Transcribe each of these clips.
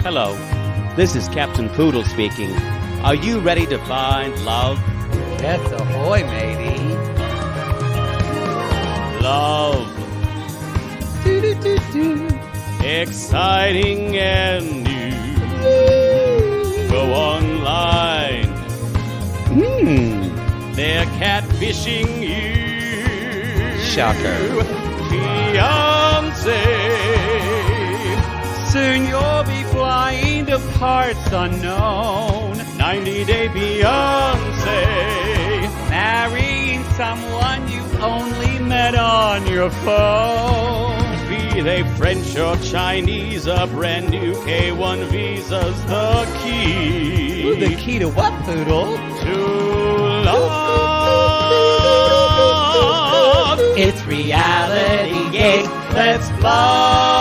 Hello, this is Captain Poodle speaking. Are you ready to find love? Yes, ahoy, matey. Love. Exciting and new. Go online. They're catfishing you. Shocker. Fiancé. Soon you'll be flying to parts unknown. 90-day Beyonce. Marrying someone you only met on your phone. Be they French or Chinese, a brand new K1 visa's the key. Ooh, the key to what, Poodle? To love. It's reality gate. Let's love.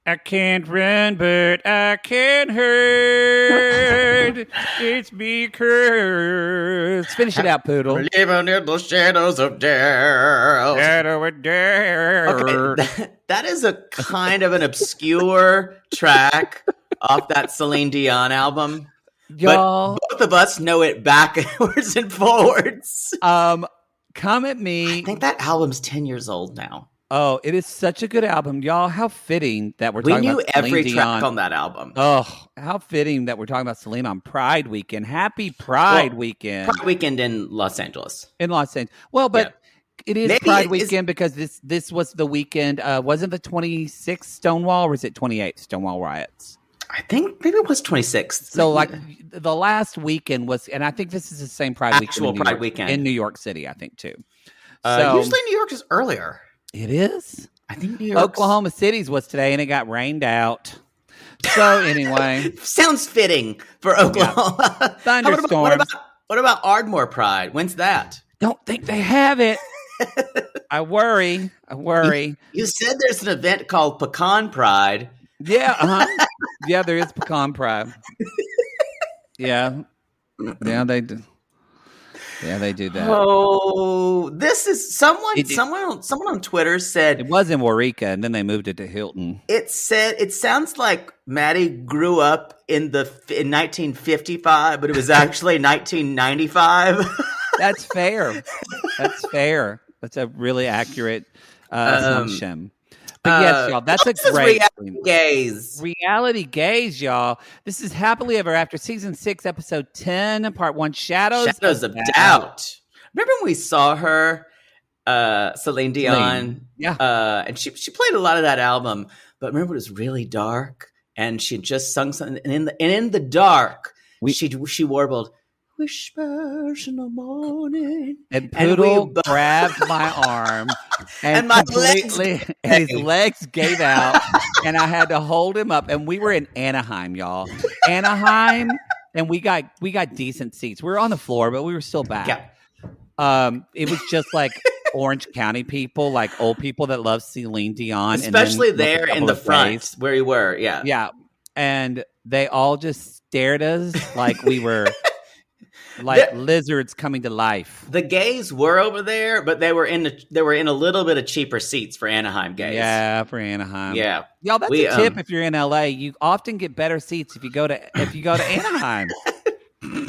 I can't run, but I can hurt. It's because... Finish it out, Poodle. Living in the shadows of death. Shadow of death. Okay, that is a kind of an obscure track off that Celine Dion album. Y'all, but both of us know it backwards and forwards. come at me. I think that album's 10 years old now. Oh, it is such a good album. Y'all, how fitting that we're We talking knew about Celine every Dion. track on that album. Oh, how fitting that we're talking about Celine on Pride Weekend. Happy Pride Weekend. Pride Weekend in Los Angeles. In Los Angeles. Well, but it is Maybe Pride it Weekend because this was the weekend. Wasn't the 26th Stonewall or was it 28th Stonewall riots? I think maybe it was 26th. So like the last weekend was, and I think this is the same Pride Actual Weekend. Pride Weekend. In New York City, I think too. Usually New York is earlier. It is? I think New York. Oklahoma City's was today and it got rained out. So anyway. Sounds fitting for Oklahoma. Yeah. Thunderstorms. What about Ardmore Pride? When's that? Don't think they have it. I worry. You said there's an event called Pecan Pride. Yeah, yeah, there is Pecan Pride. Yeah, they do. Yeah, they do that. Oh, this is someone on Twitter said it was in Waurika, and then they moved it to Hilton. It sounds like Maddie grew up in 1955, but it was actually 1995. That's fair. That's a really accurate assumption. But yes, y'all, that's a great reality gaze. Reality gaze, y'all. This is Happily Ever After, Season 6, Episode 10, Part 1, Shadows of Doubt. Remember when we saw her, Celine Dion? Yeah. And she played a lot of that album, but remember it was really dark, and she just sung something, and in the dark, she warbled, "Whispers in the morning." And Poodle grabbed my arm and my his legs gave out and I had to hold him up. And we were in Anaheim, y'all. Anaheim, and we got decent seats. We were on the floor, but we were still back. Yeah. It was just like Orange County people, like old people that love Celine Dion. Especially and then there in the front where you were. Yeah. Yeah. And they all just stared at us like we were lizards coming to life. The gays were over there, but they were in a little bit of cheaper seats for Anaheim gays. Yeah, for Anaheim. Yeah, y'all. That's a tip if you're in LA. You often get better seats if you go to Anaheim.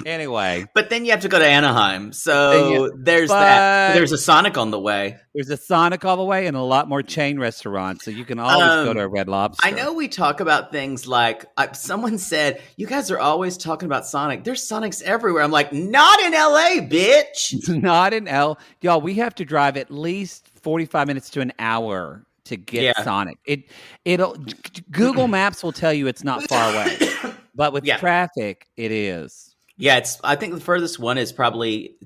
Anyway, but then you have to go to Anaheim, so there's that. There's a Sonic on the way. There's a Sonic all the way, and a lot more chain restaurants, so you can always go to a Red Lobster. I know we talk about things like someone said, "You guys are always talking about Sonic. There's Sonics everywhere." I'm like, not in LA, bitch. Not in y'all. We have to drive at least 45 minutes to an hour to get Sonic. It'll Google Maps will tell you it's not far away, but with traffic, it is. Yeah, I think the furthest one is probably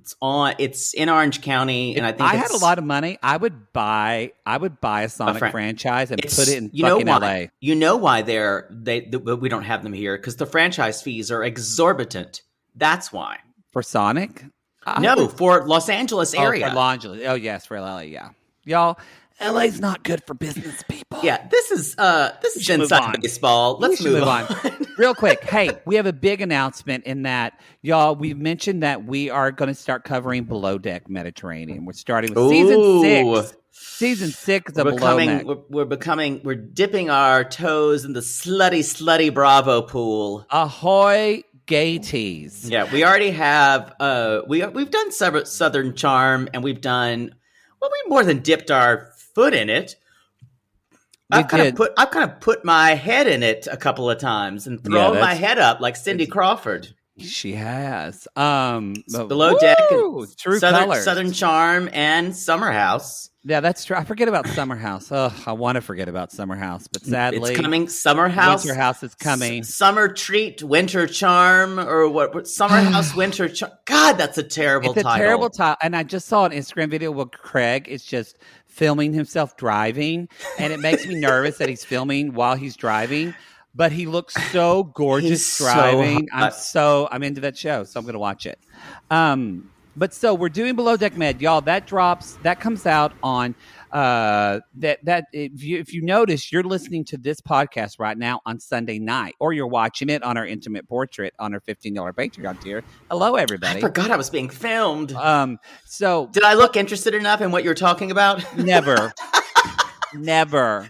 it's in Orange County, and I think I had a lot of money, I would buy a Sonic franchise and put it in fucking LA. You know why we don't have them here? Because the franchise fees are exorbitant. That's why. For Sonic? No, for Los Angeles area. For Los Angeles. Oh yes, for LA, yeah. Y'all, LA's not good for business people. Yeah, this is inside baseball. Let's move on. Real quick. Hey, we have a big announcement in that, y'all, we've mentioned that we are going to start covering Below Deck Mediterranean. We're starting with season 6. Season 6 of Below Deck. We're dipping our toes in the slutty Bravo pool. Ahoy, gaties. Yeah, we already have, we've done Southern Charm, and we've done, we more than dipped our foot in it. I've kind of put my head in it a couple of times and thrown my head up like Cindy Crawford. She has. Below Deck, True Colors. Southern Charm, and Summer House. Yeah, that's true. I forget about Summer House. Oh, I want to forget about Summer House, but sadly, it's coming. Summer House. Winter House is coming. Summer Treat, Winter Charm, or what? Summer House, Winter Charm. God, that's a terrible title. It's a terrible title. And I just saw an Instagram video where Craig is just filming himself driving, and it makes me nervous that he's filming while he's driving. But he looks so gorgeous driving. I'm into that show, so I'm going to watch it. But so we're doing Below Deck Med, y'all. That comes out on if you notice, you're listening to this podcast right now on Sunday night, or you're watching it on our Intimate Portrait on our $15 Patreon tier. Hello, everybody. I forgot I was being filmed. So did I look interested enough in what you're talking about? Never. Never.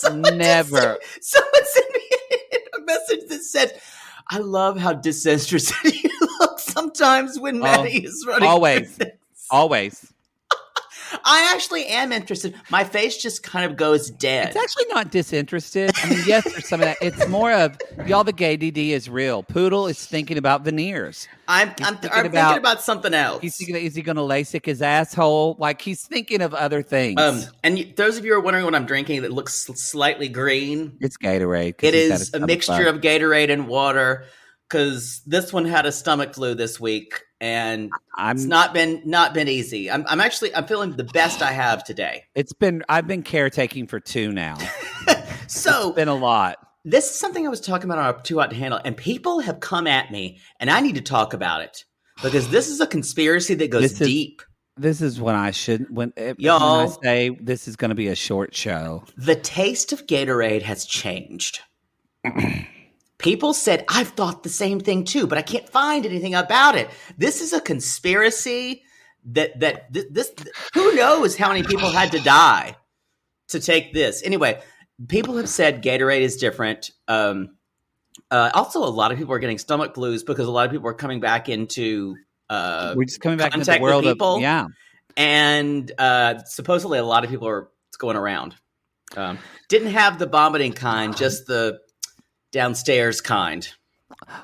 Never. Someone sent me a message that said, I love how disinterested you look sometimes when Maddie is running. Always. I actually am interested. My face just kind of goes dead. It's actually not disinterested. I mean, yes, there's some of that. It's more of, y'all, the gay DD is real. Poodle is thinking about veneers. I'm thinking about something else. He's thinking, is he going to LASIK his asshole? Like, he's thinking of other things. And those of you who are wondering what I'm drinking that looks slightly green. It's Gatorade. It is a mixture of Gatorade and water, because this one had a stomach flu this week. And it's not been easy. I'm feeling the best I have today. I've been caretaking for 2 now. So it's been a lot. This is something I was talking about on Too Hot to Handle, and people have come at me, and I need to talk about it because this is a conspiracy that goes deep. This is when I say this is going to be a short show. The taste of Gatorade has changed. People said, I've thought the same thing too, but I can't find anything about it. This is a conspiracy that who knows how many people had to die to take this. Anyway, people have said Gatorade is different. Also, a lot of people are getting stomach blues because a lot of people are coming back into we're just coming back into the world of people. Yeah. And supposedly a lot of people are going around. Didn't have the vomiting kind, just the downstairs kind.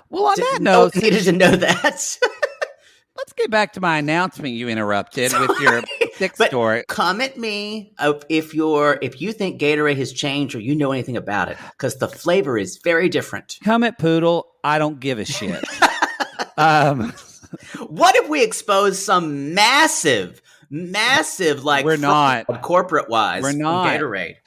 Well, on that note, needed to know that. Let's get back to my announcement you interrupted with your sick story. Come at me if you think Gatorade has changed or you know anything about it, because the flavor is very different. Come at Poodle. I don't give a shit. What if we expose some massive, like we're not corporate wise? We're not Gatorade.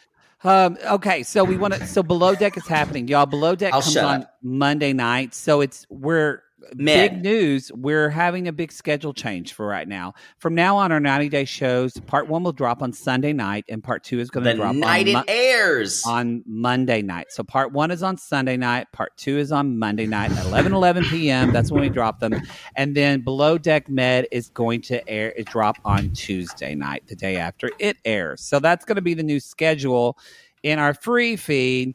Okay, so we want to. So Below Deck is happening, y'all. Below Deck comes on Monday night, so we're big news. We're having a big schedule change for right now. From now on, our 90-day shows, part 1 will drop on Sunday night, and part 2 is going to drop it airs on Monday night. So part 1 is on Sunday night, part 2 is on Monday night at 11 p.m. That's when we drop them, and then Below Deck Med is going to drop on Tuesday night, the day after it airs. So that's going to be the new schedule in our free feed,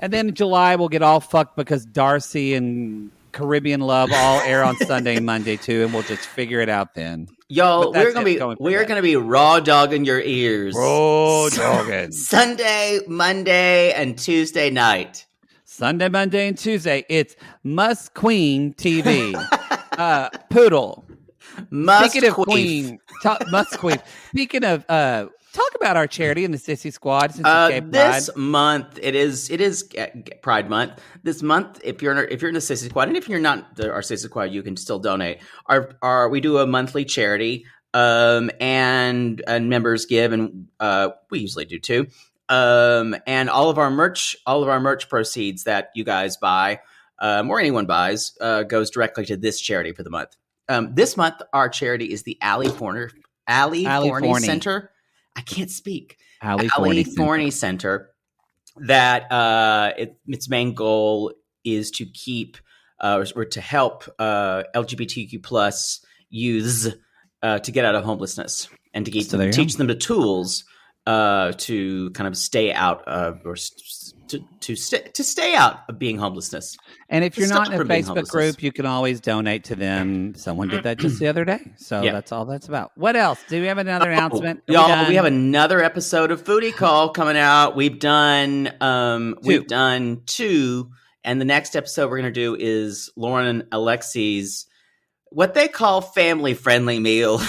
and then in July we'll get all fucked because Darcy and Caribbean Love all air on Sunday and Monday too, and we'll just figure it out then. Yo, we're gonna be raw dogging your ears. Raw dogging. Sunday, Monday, and Tuesday night. Sunday, Monday, and Tuesday. It's Must Queen TV. Poodle. Speaking of Queen. Speaking of talk about our charity in the Sissy Squad. This month it is Pride Month. This month, if you're in the Sissy Squad, and if you're not our Sissy Squad, you can still donate. We do a monthly charity, and members give, and we usually do too. And all of our merch proceeds that you guys buy, or anyone buys, goes directly to this charity for the month. This month, our charity is the Allie Forney Center. I can't speak. Allie Forney Center. That its main goal is to keep or to help LGBTQ plus youths to get out of homelessness and to teach them the tools to kind of stay out of, or to stay out of being homelessness. And if you're not in a Facebook group, you can always donate to them. Someone did that just the other day. So that's all that's about. What else? Do we have another announcement? Y'all, we have another episode of Foodie Call coming out. We've done 2. And the next episode we're going to do is Lauren and Alexi's what they call family-friendly meal.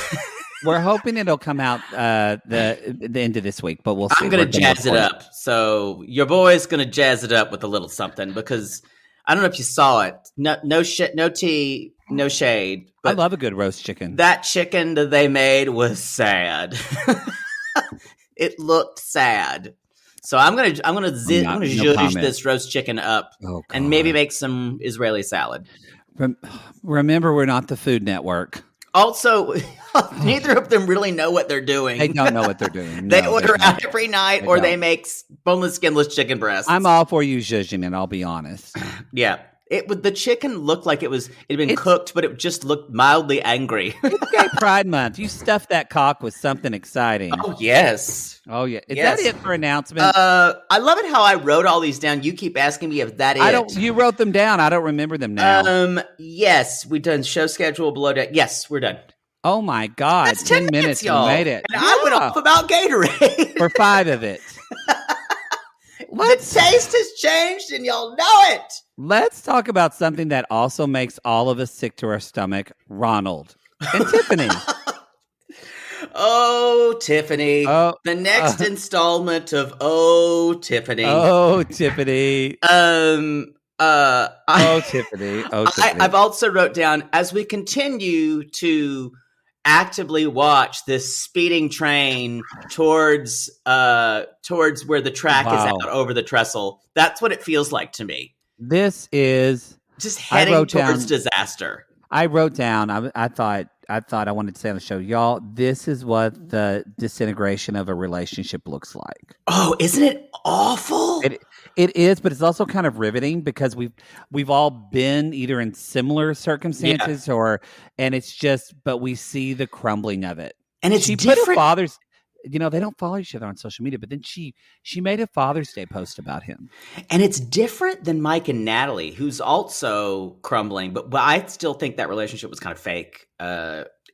We're hoping it'll come out the end of this week, but we'll see. I'm going to jazz it up. So your boy's going to jazz it up with a little something because I don't know if you saw it. No shit, no tea, no shade. But I love a good roast chicken. That chicken that they made was sad. It looked sad. So I'm gonna zhuzh this roast chicken up and maybe make some Israeli salad. Remember, we're not the Food Network. Also, neither of them really know what they're doing. They don't know what they're doing. They order out every night, or they make boneless, skinless chicken breasts. I'm all for you zhuzhing it, I'll be honest. Yeah. The chicken looked like it had been cooked, but it just looked mildly angry. It's Gay Pride Month. You stuffed that cock with something exciting. Oh, yes. Oh, yeah. Is that it for announcements? I love it how I wrote all these down. You keep asking me if that is. You wrote them down. I don't remember them now. Yes. We've done show schedule below deck. Yes, we're done. Oh, my God. That's 10 minutes, y'all. We made it. And I went off about Gatorade. For 5 of it. The taste has changed, and y'all know it. Let's talk about something that also makes all of us sick to our stomach, Ronald and Tiffany. Oh, Tiffany. The next installment of Tiffany. Oh, Tiffany. Tiffany. Tiffany. I've also wrote down, as we continue to actively watch this speeding train towards where the track is out over the trestle. That's what it feels like to me. This is just heading towards disaster. I wrote down. I thought I wanted to say on the show, y'all. This is what the disintegration of a relationship looks like. Oh, isn't it awful? It is, but it's also kind of riveting because we've all been either in similar circumstances and it's just, but we see the crumbling of it. And it's different. Put her father's. They don't follow each other on social media, but then she made a Father's Day post about him. And it's different than Mike and Natalie, who's also crumbling, but I still think that relationship was kind of fake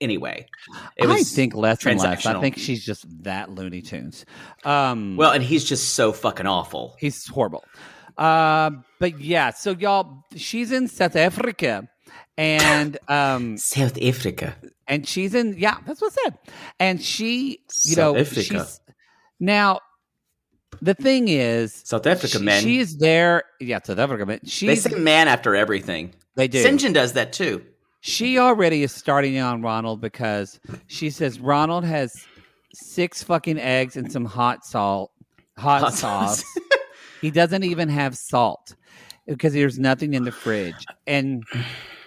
anyway. I think less and less. I think she's just that Looney Tunes. Well, and he's just so fucking awful. He's horrible. But yeah, so y'all, she's in South Africa. And South Africa. And she's in, that's what I said. And she, she's now the thing is, South Africa, man. She is there. Yeah, South Africa, man. They say man after everything. They do. St. John does that too. She already is starting on Ronald because she says Ronald has 6 fucking eggs and some hot sauce. He doesn't even have salt because there's nothing in the fridge. And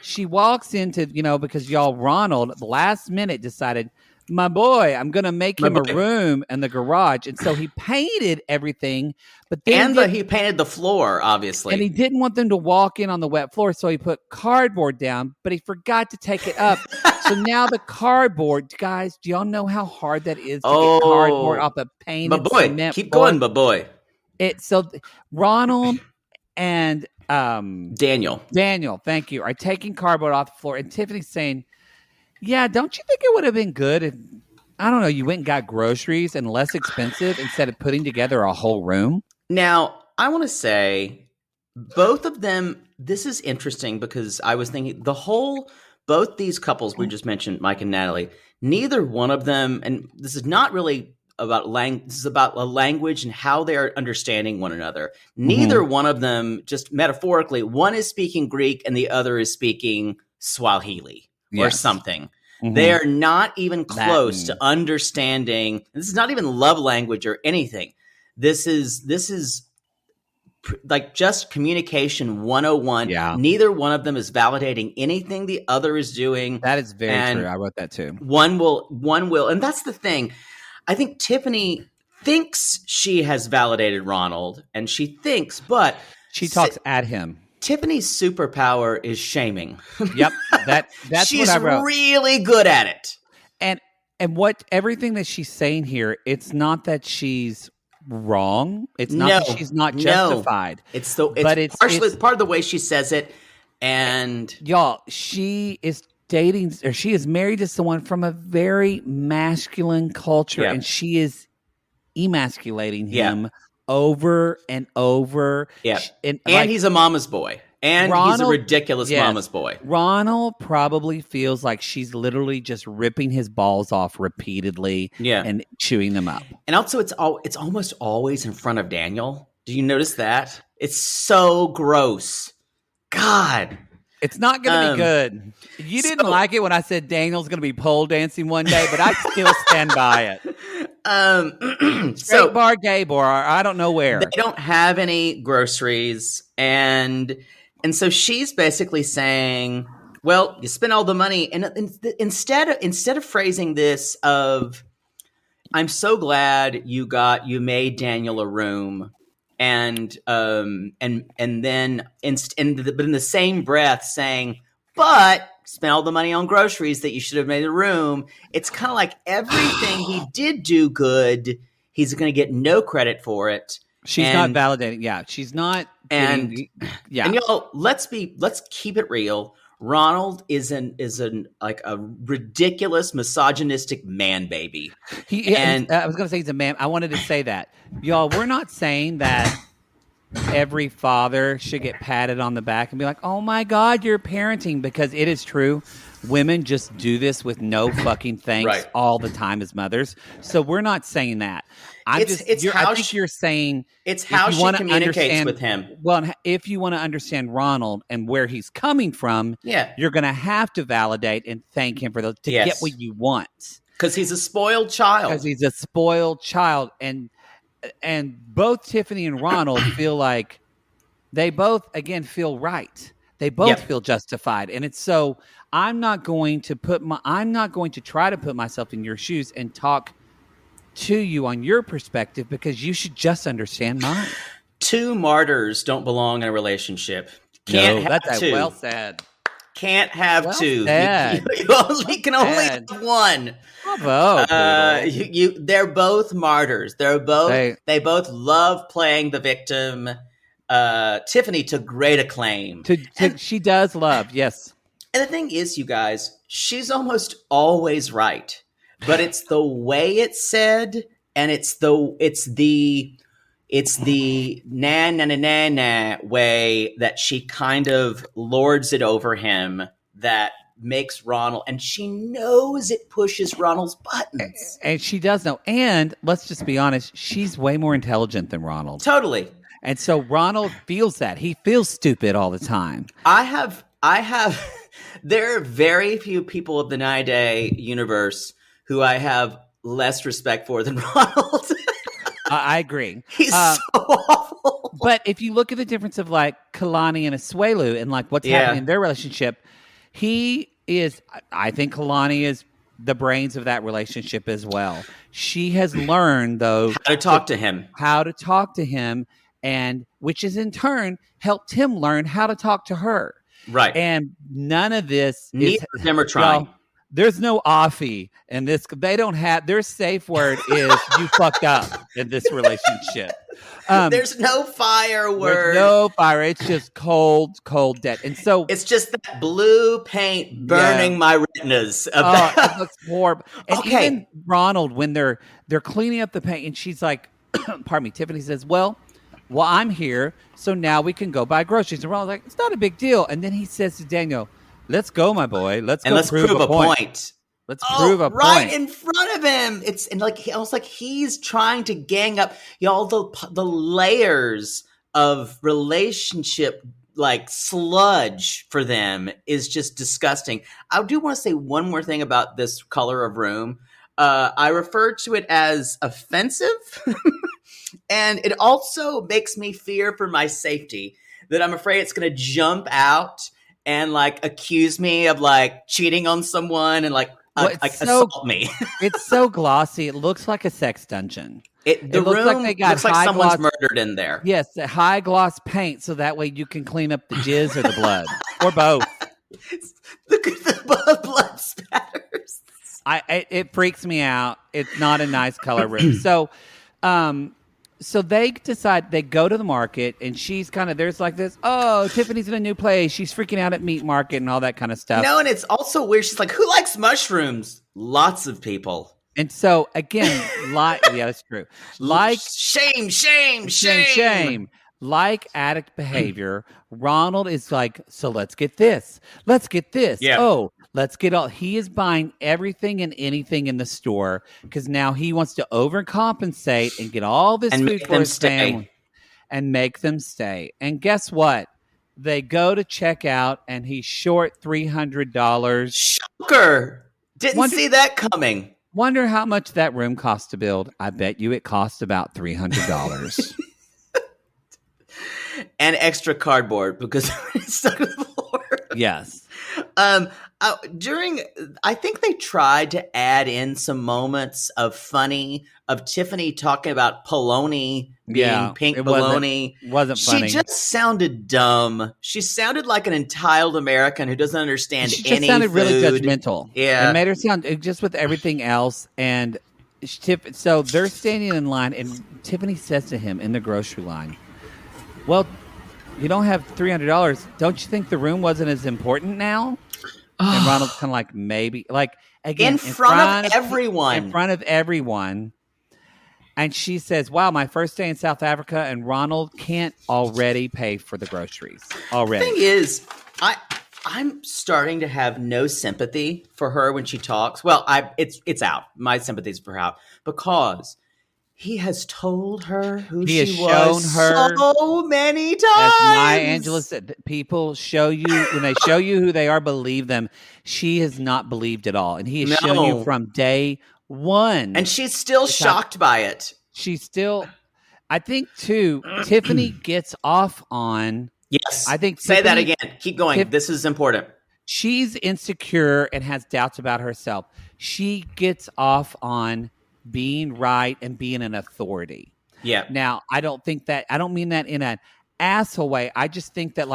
she walks into, because y'all, Ronald, last minute decided, my boy, I'm going to make him a room in the garage. And so he painted everything. But then he painted the floor, obviously. And he didn't want them to walk in on the wet floor. So he put cardboard down, but he forgot to take it up. So now the cardboard, guys, do y'all know how hard that is to get cardboard off a painted cement keep floor? Going, my boy. So Ronald and Daniel, thank you, are taking cardboard off the floor. And Tiffany's saying, yeah, don't you think it would have been good if, I don't know, you went and got groceries and less expensive instead of putting together a whole room? Now, I want to say both of them, this is interesting because I was thinking both these couples we just mentioned, Mike and Natalie, neither one of them, and this is not really about this is about a language and how they are understanding one another. Neither one of them, just metaphorically, one is speaking Greek and the other is speaking Swahili or something. They are not even close to understanding. This is not even love language or anything. This is like just communication 101. Yeah. Neither one of them is validating anything the other is doing. That is very true. I wrote that too. One will. And that's the thing. I think Tiffany thinks she has validated Ronald, and she thinks, but she talks at him. Tiffany's superpower is shaming. Yep, that's she's what I wrote. Really good at it. And And what everything that she's saying here, it's not that she's wrong. It's not that she's not justified. It's partially part of the way she says it. And y'all, she is dating, or she is married to someone from a very masculine culture, and she is emasculating him over and over. Yeah, and he's a mama's boy. And he's a ridiculous mama's boy. Ronald probably feels like she's literally just ripping his balls off repeatedly and chewing them up. And also, it's almost always in front of Daniel. Do you notice that? It's so gross. God. It's not going to be good. You didn't like it when I said Daniel's going to be pole dancing one day, but I still stand by it. Straight bar, gay bar, I don't know where. They don't have any groceries, and so she's basically saying, well, you spent all the money. And instead of phrasing this of, I'm so glad you made Daniel a room. And then but in the same breath saying, but spent all the money on groceries that you should have made a room. It's kind of like everything he did do good, he's going to get no credit for it. She's not validating. Yeah, she's not. And y'all, let's keep it real. Ronald is a ridiculous misogynistic man baby. I was going to say he's a man. I wanted to say that, y'all. We're not saying that every father should get patted on the back and be like, "Oh my God, you're parenting," because it is true. Women just do this with no fucking thanks all the time as mothers. So we're not saying that. I think you're saying it's how she communicates with him. Well, if you want to understand Ronald and where he's coming from, you're going to have to validate and thank him for those to get what you want. Because he's a spoiled child. And both Tiffany and Ronald feel like they both again feel right. They both feel justified, and it's so. I'm not going to try to put myself in your shoes and talk to you on your perspective, because you should just understand mine. Two martyrs don't belong in a relationship. That's two. Well said. Can't have two. You can only have one. Bravo. They're both martyrs. They both love playing the victim. Tiffany to great acclaim. She does love, yes. And the thing is, you guys, she's almost always right, but it's the way it's said, and it's the na way that she kind of lords it over him that makes Ronald, and she knows it pushes Ronald's buttons. And she does know. And let's just be honest, she's way more intelligent than Ronald. Totally. And so Ronald feels that. He feels stupid all the time. There are very few people of the Nine-Day universe who I have less respect for than Ronald. I agree. He's so awful. But if you look at the difference of like Kalani and Asuelu and like what's happening in their relationship, I think Kalani is the brains of that relationship as well. She has learned, though, how to talk to him, and which has in turn helped him learn how to talk to her. Right. And none of this neither of them are trying. Well, there's no offie in this. They don't have their safe word is you fucked up in this relationship. There's no fire word. There's no fire. It's just cold dead. And so it's just that blue paint burning my retinas. That's horrible. And even Ronald, when they're cleaning up the paint, and she's like, pardon me, Tiffany says, well, I'm here, so now we can go buy groceries. And Ronald's like, it's not a big deal. And then he says to Daniel, let's go, my boy. Let's prove a point. Let's prove a point. Right in front of him. It's almost like he's trying to gang up. Y'all, the layers of relationship like sludge for them is just disgusting. I do want to say one more thing about this color of room. I refer to it as offensive. And it also makes me fear for my safety, that I'm afraid it's going to jump out and like accuse me of like cheating on someone and like assault me. It's so glossy. It looks like a sex dungeon. It looks like someone's murdered in there. Yes, the high gloss paint, so that way you can clean up the jizz or the blood, or both. The blood spatters. It freaks me out. It's not a nice color room. So they decide they go to the market, and she's kind of there's like this. Oh, Tiffany's in a new place. She's freaking out at meat market and all that kind of stuff. No, and it's also weird. She's like, "Who likes mushrooms?" Lots of people. And so again, yeah, that's true. Like shame. Like addict behavior, Ronald is like, so let's get this. Yeah. Oh, let's get all. He is buying everything and anything in the store because now he wants to overcompensate and get all this food for his family and make them stay. And guess what? They go to check out and he's short $300. Shocker! Didn't see that coming. Wonder how much that room cost to build. I bet you it cost about $300. And extra cardboard because it's stuck to the floor. Yes. I think they tried to add in some moments of Tiffany talking about polony being pink bologna. Wasn't funny. She just sounded dumb. She sounded like an entitled American who doesn't understand she any just sounded food. Really judgmental. Yeah. It made her sound just with everything else. And so they're standing in line, and Tiffany says to him in the grocery line, well, you don't have $300. Don't you think the room wasn't as important now? And Ronald's kind of like, maybe. Like, again, in front of everyone. In front of everyone. And she says, wow, my first day in South Africa, and Ronald can't already pay for the groceries. Already. The thing is, I'm starting to have no sympathy for her when she talks. Well, it's out. My sympathy's for her out. Because he has told her who she was shown her so many times. As Maya Angelou said, people show you, when they show you who they are, believe them. She has not believed at all. And he has shown you from day one. And she's still shocked by it. She's still, I think, too, Tiffany gets off on. Yes. I think Say that again. Keep going. This is important. She's insecure and has doubts about herself. She gets off on being right and being an authority. Yeah. Now, I don't mean that in an asshole way. I just think that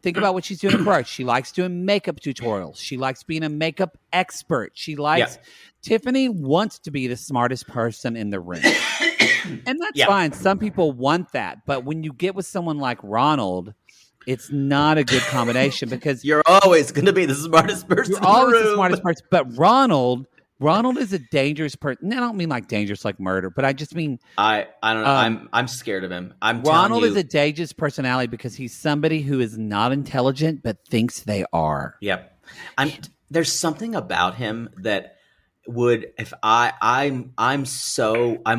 think about what she's doing in art. She likes doing makeup tutorials. She likes being a makeup expert. She likes Tiffany wants to be the smartest person in the room. And that's fine. Some people want that. But when you get with someone like Ronald, it's not a good combination because you're always going to be the smartest person in the room. You're always the smartest person. But Ronald is a dangerous person. I don't mean like dangerous like murder, but I just mean I don't know. I'm scared of him. Ronald is a dangerous personality because he's somebody who is not intelligent but thinks they are. Yep. There's something about him that would I'm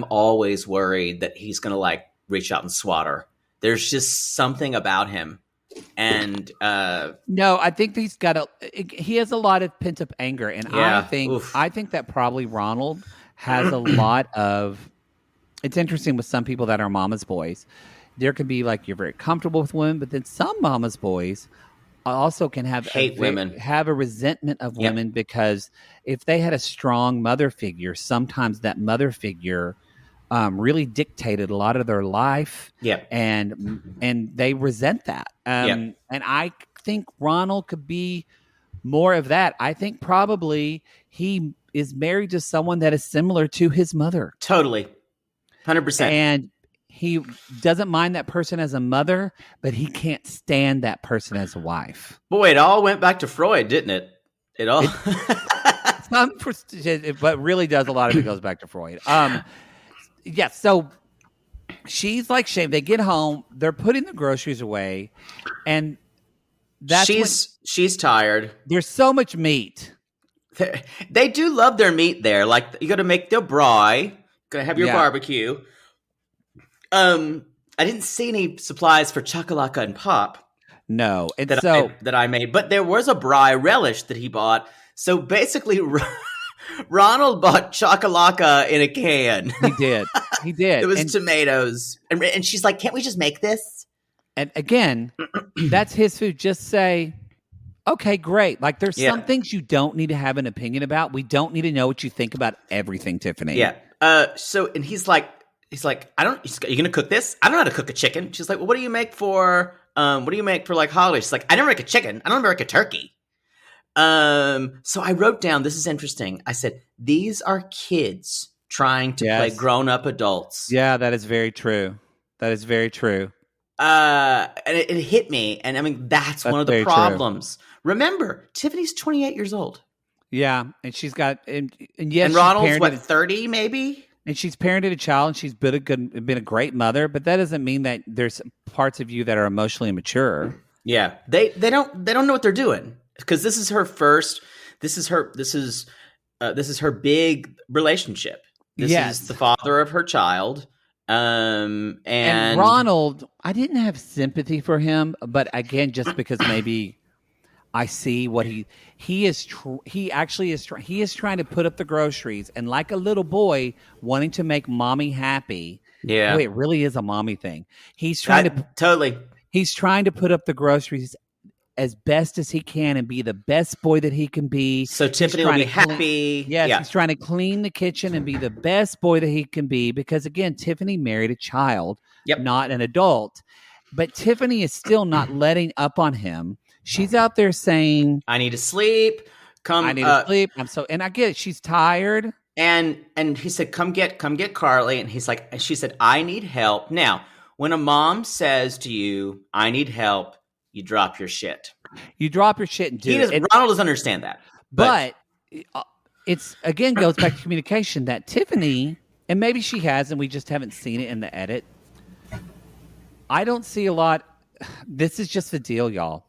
always worried that he's gonna like reach out and swat her. There's just something about him. And no, I think he has a lot of pent up anger, and I think that probably Ronald has a lot of. It's interesting with some people that are mama's boys. There can be like you're very comfortable with women, but then some mama's boys also can have have a resentment of women because if they had a strong mother figure, sometimes that mother figure really dictated a lot of their life. And they resent that. And I think Ronald could be more of that. I think probably he is married to someone that is similar to his mother. Totally. 100%. And he doesn't mind that person as a mother, but he can't stand that person as a wife. Boy, it all went back to Freud, didn't it? It all. But really does a lot of it goes back to Freud. Yes, so she's like shame. They get home, they're putting the groceries away, and she's tired. There's so much meat. They do love their meat there. Like you got to make the braai, got to have your barbecue. I didn't see any supplies for chakalaka and pop. No, and that I made, but there was a braai relish that he bought. So basically, Ronald bought chakalaka in a can. He did. It was tomatoes. And she's like, can't we just make this? And again, that's his food. Just say, okay, great. Like there's some things you don't need to have an opinion about. We don't need to know what you think about everything, Tiffany. Yeah. And he's like, you're going to cook this? I don't know how to cook a chicken. She's like, well, what do you make for like holidays? She's like, I never make a chicken. I don't ever make a turkey. So I wrote down, this is interesting. I said, these are kids trying to play grown-up adults. Yeah, that is very true. That is very true. And it hit me. And I mean, that's one of the problems. True. Remember, Tiffany's 28 years old. Yeah. And she's got, and yes, and Ronald's what, 30 maybe? And she's parented a child and she's been a great mother, but that doesn't mean that there's parts of you that are emotionally immature. Yeah. They don't know what they're doing. Because this is her first. This is her big relationship. This is the father of her child. And Ronald, I didn't have sympathy for him, but again, just because maybe I see what he is trying to put up the groceries, and like a little boy wanting to make mommy happy. Yeah, boy, it really is a mommy thing. He's trying He's trying to put up the groceries as best as he can and be the best boy that he can be. So Tiffany will be happy. Yes, he's trying to clean the kitchen and be the best boy that he can be because, again, Tiffany married a child, not an adult. But Tiffany is still not letting up on him. She's out there saying, I need to sleep. I need to sleep. And I get it. She's tired. And he said, come get Carly. And she said, I need help. Now, when a mom says to you, I need help, you drop your shit. You drop your shit and do it. Ronald doesn't understand that. But it's, again, goes back to communication that Tiffany, and maybe she has, and we just haven't seen it in the edit. I don't see a lot. This is just the deal, y'all.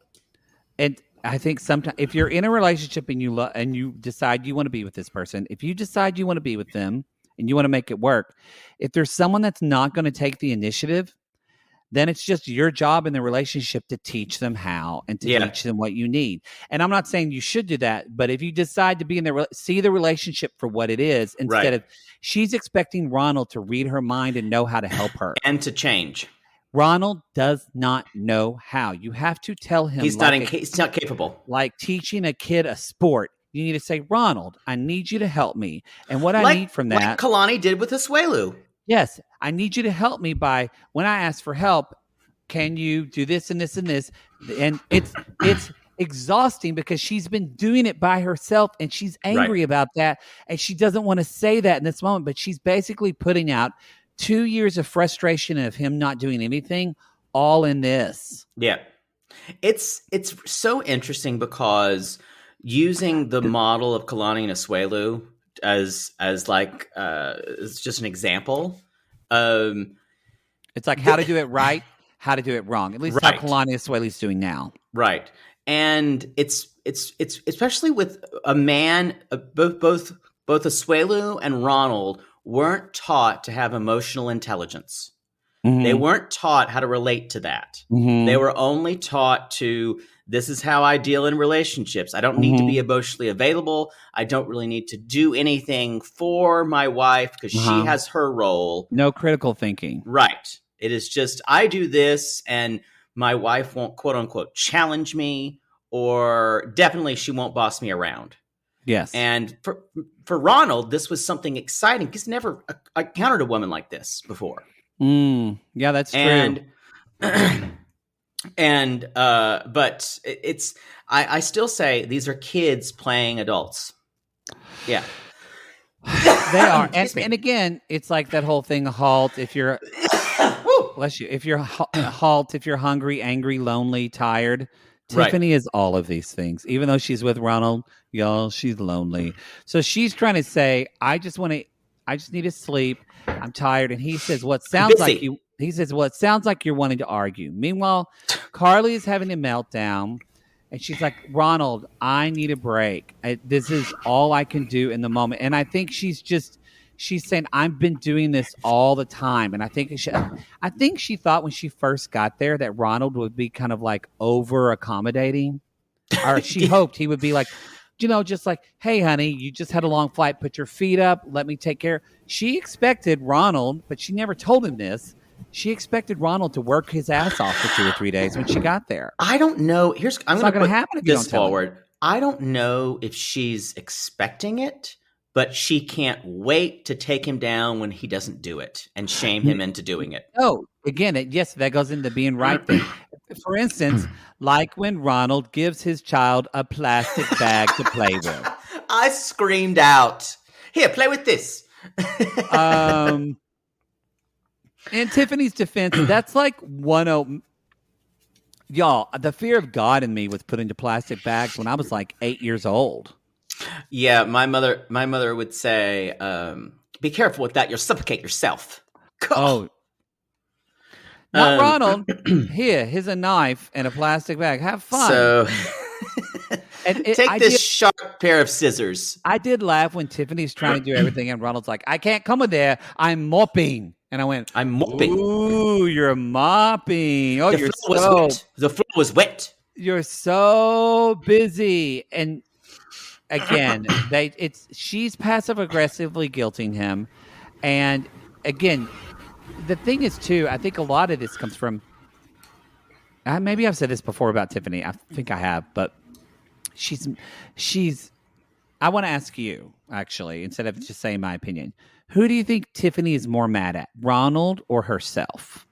And I think sometimes if you're in a relationship and you decide you want to be with this person, if you decide you want to be with them and you want to make it work, if there's someone that's not going to take the initiative, then it's just your job in the relationship to teach them how and to teach them what you need. And I'm not saying you should do that, but if you decide to be in see the relationship for what it is, instead of she's expecting Ronald to read her mind and know how to help her. And to change. Ronald does not know how. You have to tell him. He's not capable. Like teaching a kid a sport. You need to say, Ronald, I need you to help me. And what I need from that. Like Kalani did with Asuelu. Yes, I need you to help me by when I ask for help, can you do this and this and this? And it's exhausting because she's been doing it by herself and she's angry about that. And she doesn't want to say that in this moment, but she's basically putting out 2 years of frustration of him not doing anything all in this. Yeah. It's so interesting because using the model of Kalani and Asuelu as just an example. It's like how to do it right, how to do it wrong. At least how Kalani Asuelu's doing now. Right. And it's especially with a man, both Asuelu and Ronald weren't taught to have emotional intelligence. Mm-hmm. They weren't taught how to relate to that. Mm-hmm. They were only taught to, this is how I deal in relationships. I don't need to be emotionally available. I don't really need to do anything for my wife because she has her role. No critical thinking. Right. It is just, I do this and my wife won't, quote unquote, challenge me, or definitely she won't boss me around. Yes. And for Ronald, this was something exciting. He's never encountered a woman like this before. Yeah, that's true. But it's, I still say these are kids playing adults. Yeah. They are. And again, it's like that whole thing, halt if you're, bless you, if you're halt, if you're hungry, angry, lonely, tired. Tiffany is all of these things. Even though she's with Ronald, y'all, she's lonely. So she's trying to say, I just need to sleep. I'm tired. And he says, what sounds like you're wanting to argue. Meanwhile, Carly is having a meltdown. And she's like, Ronald, I need a break. This is all I can do in the moment. And I think she's saying, I've been doing this all the time. And I think she thought when she first got there that Ronald would be kind of like over accommodating. Or she hoped he would be like, just like, hey, honey, you just had a long flight. Put your feet up. Let me take care. She expected Ronald, but she never told him this. She expected Ronald to work his ass off for 2 or 3 days when she got there. I don't know. I'm going to put happen if you this forward. I don't know if she's expecting it, but she can't wait to take him down when he doesn't do it and shame him into doing it. Oh, again, yes, that goes into being right there. For instance, like when Ronald gives his child a plastic bag to play with. I screamed out, "Here, play with this." In Tiffany's defense, that's like y'all, the fear of God in me was put into plastic bags when I was like 8 years old. Yeah, my mother would say, "Be careful with that. You'll suffocate yourself." Oh, not Ronald. Here's a knife and a plastic bag. Have fun. So, take this sharp pair of scissors. I did laugh when Tiffany's trying to do everything, and Ronald's like, "I can't come with there. I'm mopping." And I went, "I'm mopping." Ooh, you're mopping. Oh, the floor was wet. You're so busy. And again, she's passive aggressively guilting him. And again, the thing is too, I think a lot of this comes from. Maybe I've said this before about Tiffany. I think I have, but she's. I want to ask you actually, instead of just saying my opinion. Who do you think Tiffany is more mad at, Ronald or herself?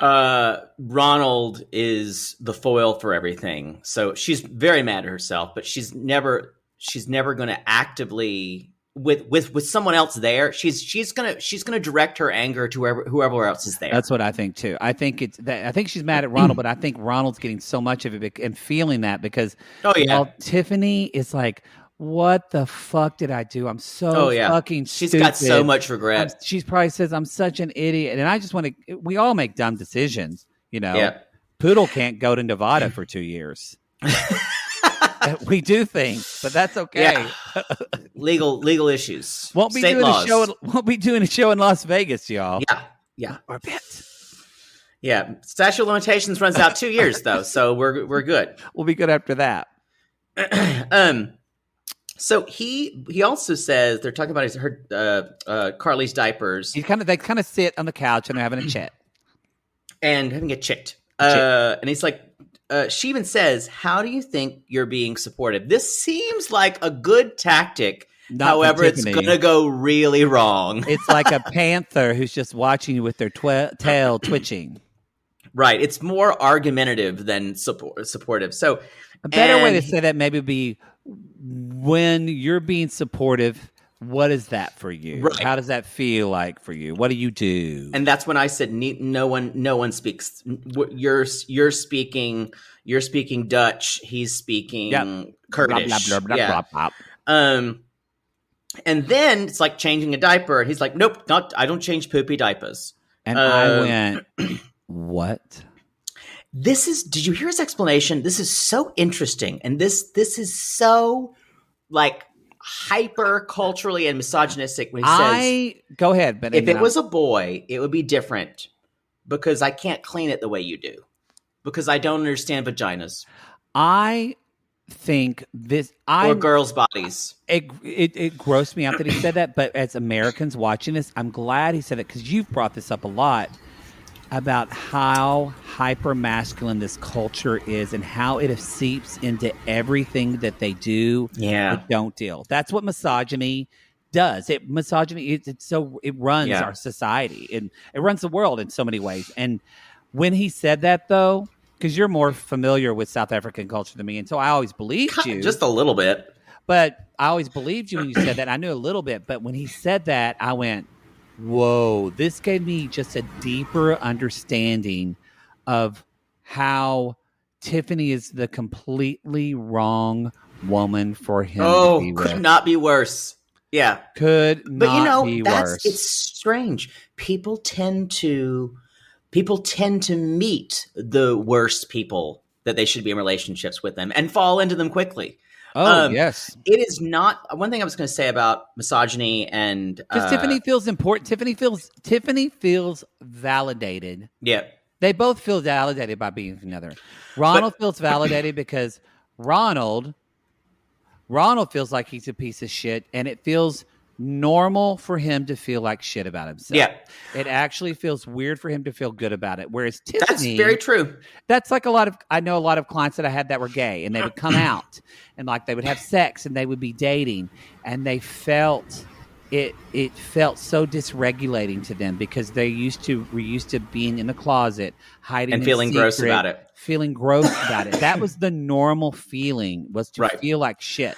Ronald is the foil for everything. So she's very mad at herself, but she's never going to actively with someone else there. She's going to direct her anger to whoever else is there. That's what I think too. I think she's mad at Ronald, but I think Ronald's getting so much of it and feeling that because Tiffany is like, what the fuck did I do? I'm so fucking stupid. She's got so much regret. She probably says I'm such an idiot. And I just want to, we all make dumb decisions, you know. Yeah. Poodle can't go to Nevada for 2 years. We do things, but that's okay. Yeah. Legal issues. Won't be doing a show in Las Vegas, y'all. Yeah. Or bet. Yeah. Statute of limitations runs out 2 years though, so we're good. We'll be good after that. So he also says they're talking about Carly's diapers. They kind of sit on the couch and they're having a chat and having a chit. And he's like, she even says, "How do you think you're being supportive?" This seems like a good tactic. However, it's going to go really wrong. It's like a panther who's just watching you with their tail twitching. Right. It's more argumentative than supportive. So a better way to say that maybe would be, when you're being supportive, what is that for you? Right. How does that feel like for you? What do you do? And that's when I said no one speaks. You're speaking Dutch. He's speaking Kurdish. Blah, blah, blah, blah, blah, blah. And then it's like changing a diaper, and he's like, "Nope, I don't change poopy diapers." And I went, "What?" Did you hear his explanation? This is so interesting. And this is so like hyper culturally and misogynistic when he says, go ahead, but if it was a boy, it would be different because I can't clean it the way you do because I don't understand vaginas. I think or girls' bodies. It grossed me out that he said that, but as Americans watching this, I'm glad he said it because you've brought this up a lot about how hyper masculine this culture is and how it seeps into everything that they do or don't deal. That's what misogyny does. It runs our society and it runs the world in so many ways. And when he said that, though, because you're more familiar with South African culture than me, and so I always believed you. Just a little bit. But I always believed you when you said that. I knew a little bit, but when he said that, I went, whoa, this gave me just a deeper understanding of how Tiffany is the completely wrong woman for him to be with. Could not be worse. Yeah. But be worse. It's strange. People tend to meet the worst people that they should be in relationships with them and fall into them quickly. Yes. It is not one thing I was going to say about misogyny and because Tiffany feels important. Tiffany feels validated. Yeah. They both feel validated by being together. Ronald feels validated because Ronald feels like he's a piece of shit, and it feels normal for him to feel like shit about himself. Yeah. It actually feels weird for him to feel good about it. Whereas Tiffany... That's very true. That's like I know a lot of clients that I had that were gay, and they would come out, and like they would have sex, and they would be dating, and they felt it felt so dysregulating to them because were used to being in the closet, hiding and feeling gross about it. Feeling gross about it. That was the normal feeling, was to feel like shit.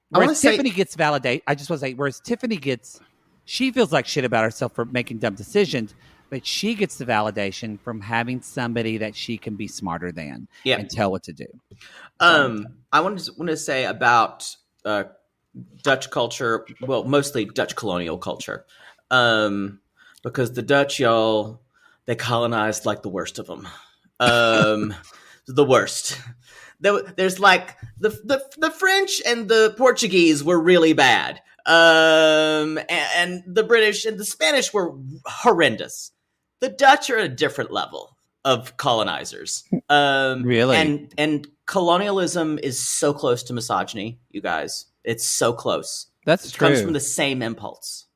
Whereas Tiffany gets validate. I just want to say, whereas Tiffany she feels like shit about herself for making dumb decisions, but she gets the validation from having somebody that she can be smarter than and tell what to do. I wanted to say about Dutch culture, well, mostly Dutch colonial culture, because the Dutch, y'all, they colonized like the worst of them. The worst. There's like the French and the Portuguese were really bad, and the British and the Spanish were horrendous. The Dutch are at a different level of colonizers. Really? And colonialism is so close to misogyny, you guys. It's so close. It comes from the same impulse.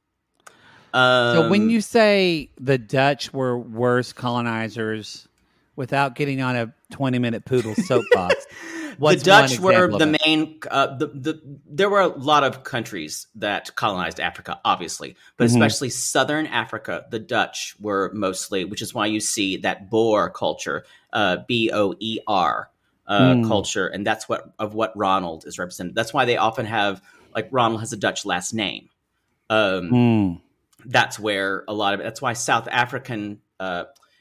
So when you say the Dutch were worse colonizers, without getting on a 20-minute poodle soapbox, the Dutch were the main. There were a lot of countries that colonized Africa, obviously, but especially Southern Africa. The Dutch were mostly, which is why you see that Boer culture, Boer culture, and that's what Ronald is represented. That's why they often have, like, Ronald has a Dutch last name. That's where a lot of it. That's why South African.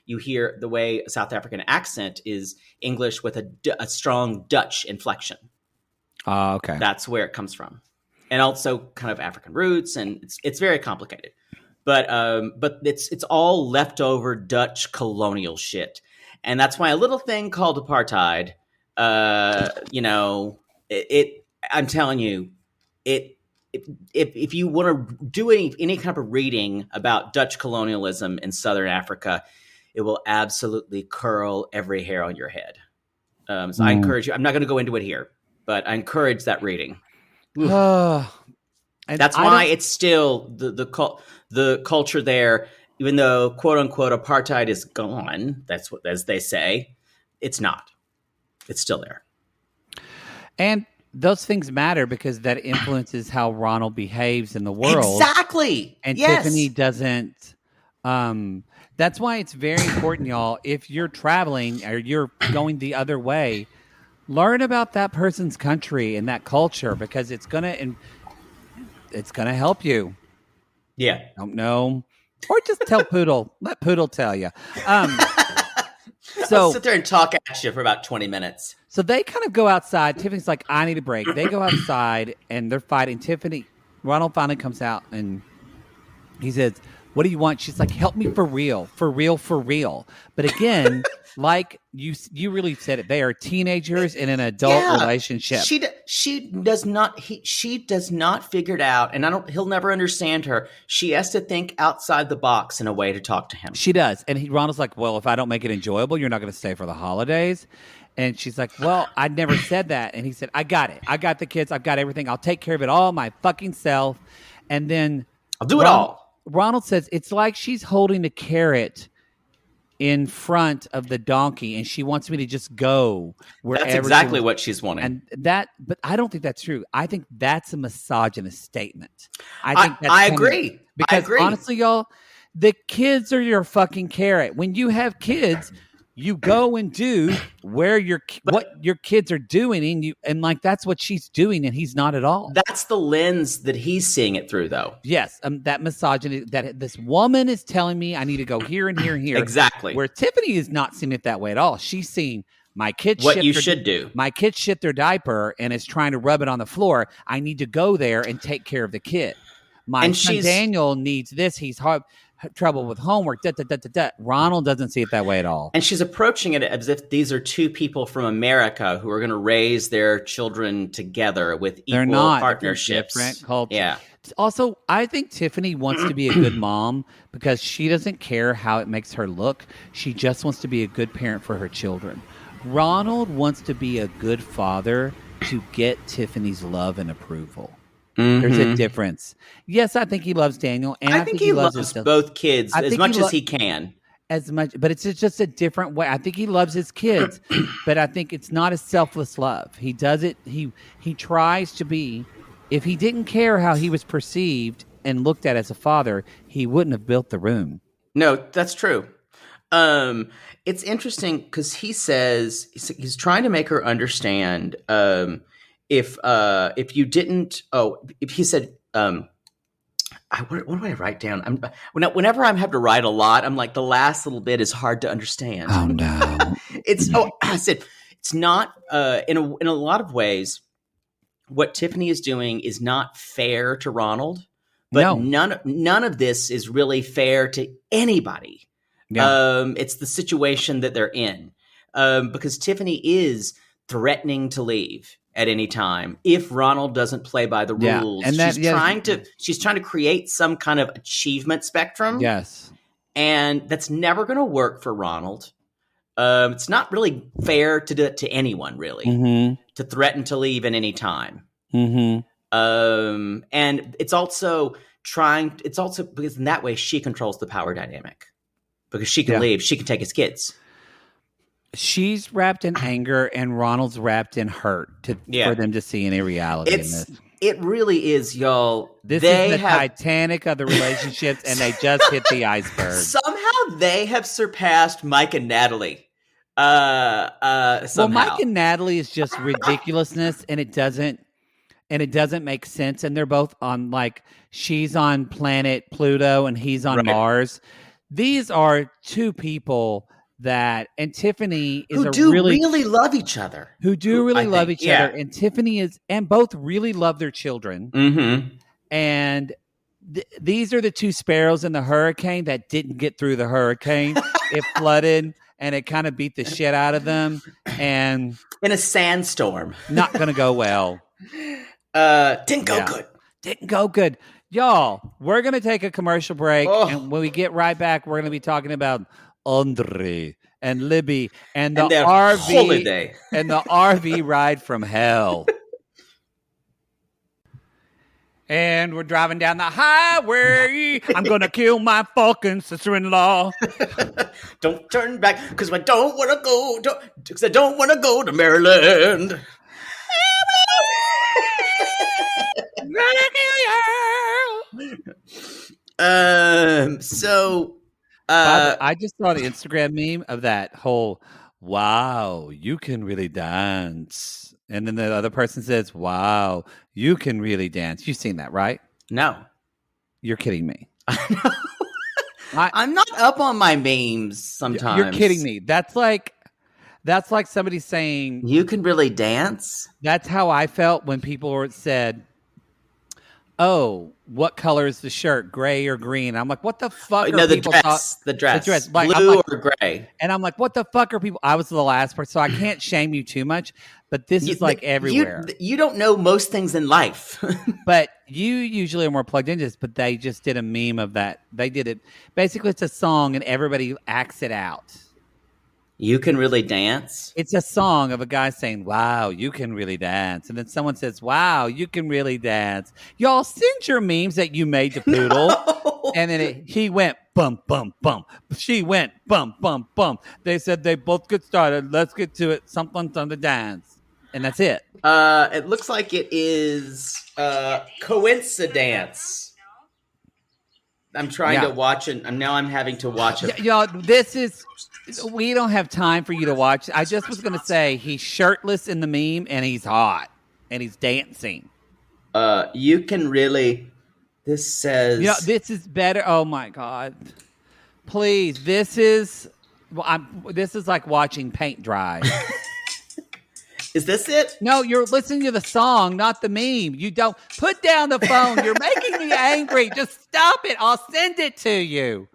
You hear the way a South African accent is English with a strong Dutch inflection. Okay. That's where it comes from. And also kind of African roots, and it's very complicated. But it's all leftover Dutch colonial shit. And that's why a little thing called apartheid, I'm telling you, if you want to do any kind of reading about Dutch colonialism in Southern Africa, it will absolutely curl every hair on your head. So I encourage you. I'm not going to go into it here, but I encourage that reading. That's why it's still the culture there, even though quote unquote apartheid is gone. That's what, as they say, it's not. It's still there. And those things matter because that influences how Ronald behaves in the world. Exactly. And Tiffany doesn't. That's why it's very important, y'all. If you're traveling or you're going the other way, learn about that person's country and that culture because it's gonna help you. Yeah. Don't know, or just tell Poodle. Let Poodle tell you. So I'll sit there and talk at you for about 20 minutes. So they kind of go outside. Tiffany's like, I need a break. They go outside and they're fighting. Ronald finally comes out and he says, what do you want? She's like, help me for real, for real, for real. But again, like you really said it, they are teenagers in an adult relationship. She does not figure it out, and he'll never understand her. She has to think outside the box in a way to talk to him. She does. And Ronald's like, well, if I don't make it enjoyable, you're not going to stay for the holidays. And she's like, well, I never said that. And he said, I got it. I got the kids. I've got everything. I'll take care of it all my fucking self. And then I'll do it all. Ronald says it's like she's holding a carrot in front of the donkey, and she wants me to just go wherever. That's exactly what she's wanting. But I don't think that's true. I think that's a misogynist statement. I agree. Because honestly, y'all, the kids are your fucking carrot. When you have kids, you go and do what your kids are doing, and like that's what she's doing, and he's not at all. That's the lens that he's seeing it through, though. Yes, that misogyny that this woman is telling me I need to go here and here and here. Exactly. Where Tiffany is not seeing it that way at all. She's seeing my kids. Should do. My kid shit their diaper and is trying to rub it on the floor. I need to go there and take care of the kid. My son Daniel needs this. He's trouble with homework. Ronald doesn't see it that way at all. And she's approaching it as if these are two people from America who are going to raise their children together with equal partnerships. They're different culture. Yeah. Also, I think Tiffany wants to be a good mom because she doesn't care how it makes her look. She just wants to be a good parent for her children. Ronald wants to be a good father to get Tiffany's love and approval. Mm-hmm. There's a difference. Yes, I think he loves Daniel, and I think he loves both kids as much as he can. As much, but it's just a different way. I think he loves his kids, but I think it's not a selfless love. He does it. He tries to be. If he didn't care how he was perceived, and looked at as a father, he wouldn't have built the room. No, that's true. It's interesting because he says he's trying to make her understand if you didn't. If he said, what do I write down? Whenever I have to write a lot, I'm like the last little bit is hard to understand. Oh no! I said it's not in a lot of ways. What Tiffany is doing is not fair to Ronald, but none of this is really fair to anybody. Yeah. It's the situation that they're in because Tiffany is threatening to leave at any time if Ronald doesn't play by the rules. And she's trying to create some kind of achievement spectrum. Yes, and that's never going to work for Ronald. It's not really fair to do it to anyone, really, to threaten to leave at any time. And it's also because in that way she controls the power dynamic because she can leave, she can take his kids. She's wrapped in anger and Ronald's wrapped in hurt for them to see any reality in this. It really is, y'all. This is the Titanic of the relationships and they just hit the iceberg. Somehow they have surpassed Mike and Natalie. Somehow. Well, Mike and Natalie is just ridiculousness and it doesn't make sense. And they're both on she's on planet Pluto and he's on Mars. These are two people and Tiffany is really love each other. Love each other. And Tiffany and both really love their children. Mm-hmm. And these are the two sparrows in the hurricane that didn't get through the hurricane. It flooded and it kind of beat the shit out of them. And in a sandstorm. Not going to go well. Didn't go good. Didn't go good. Y'all, we're going to take a commercial break. And when we get right back, we're going to be talking about Andrei and Libby and the RV holiday and the RV ride from hell. And we're driving down the highway. I'm gonna kill my fucking sister-in-law. Don't turn back, because I don't want to go. Because I don't want to go to Maryland. I'm gonna kill you. I just saw the Instagram meme of that whole, wow, you can really dance. And then the other person says, wow, you can really dance. You've seen that, right? No. You're kidding me. I'm not up on my memes sometimes. You're kidding me. That's like somebody saying, you can really dance? That's how I felt when people said, oh, what color is the shirt, gray or green? I'm like, what the fuck are people the dress. Like, blue or gray. And I'm like, what the fuck are people? I was the last person, so I can't shame you too much, but this is everywhere. You don't know most things in life. But you usually are more plugged into this, but they just did a meme of that. They did it. Basically, it's a song and everybody acts it out. You can really dance? It's a song of a guy saying, wow, you can really dance. And then someone says, wow, you can really dance. Y'all send your memes that you made to Poodle. No. And then he went, bum, bum, bum. She went, bum, bum, bum. They said they both get started. Let's get to it. Something's on the dance. And that's it. It looks like it is coincidence. I'm trying to watch it. Now I'm having to watch it. Y'all, we don't have time for you to watch. I just was going to say he's shirtless in the meme and he's hot and he's dancing. You can really, this says. This is better. Oh my God. Please. This is like watching paint dry. Is this it? No, you're listening to the song, not the meme. You don't put down the phone. You're making me angry. Just stop it. I'll send it to you.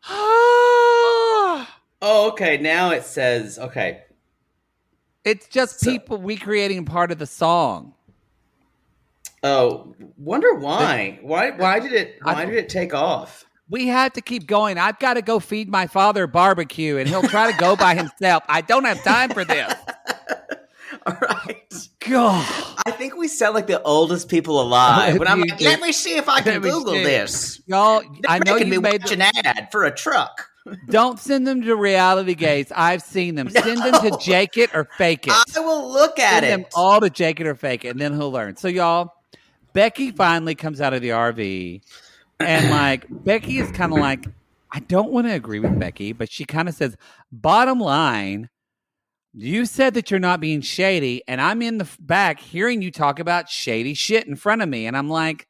Oh, okay. Now it says, okay. It's just people recreating part of the song. Oh, wonder why. Why did it take off? We had to keep going. I've got to go feed my father barbecue, and he'll try to go by himself. I don't have time for this. All right. God. I think we sound like the oldest people alive. When I'm like, let me see if I can Google this. Y'all, I know you made an ad for a truck. Don't send them to reality gates. I've seen them. Send them to Jake It or Fake It. I will look at it. Send them all to Jake It or Fake It, and then he'll learn. So, y'all, Becky finally comes out of the RV, and like Becky is kind of like, I don't want to agree with Becky, but she kind of says, bottom line, you said that you're not being shady, and I'm in the back hearing you talk about shady shit in front of me, and I'm like,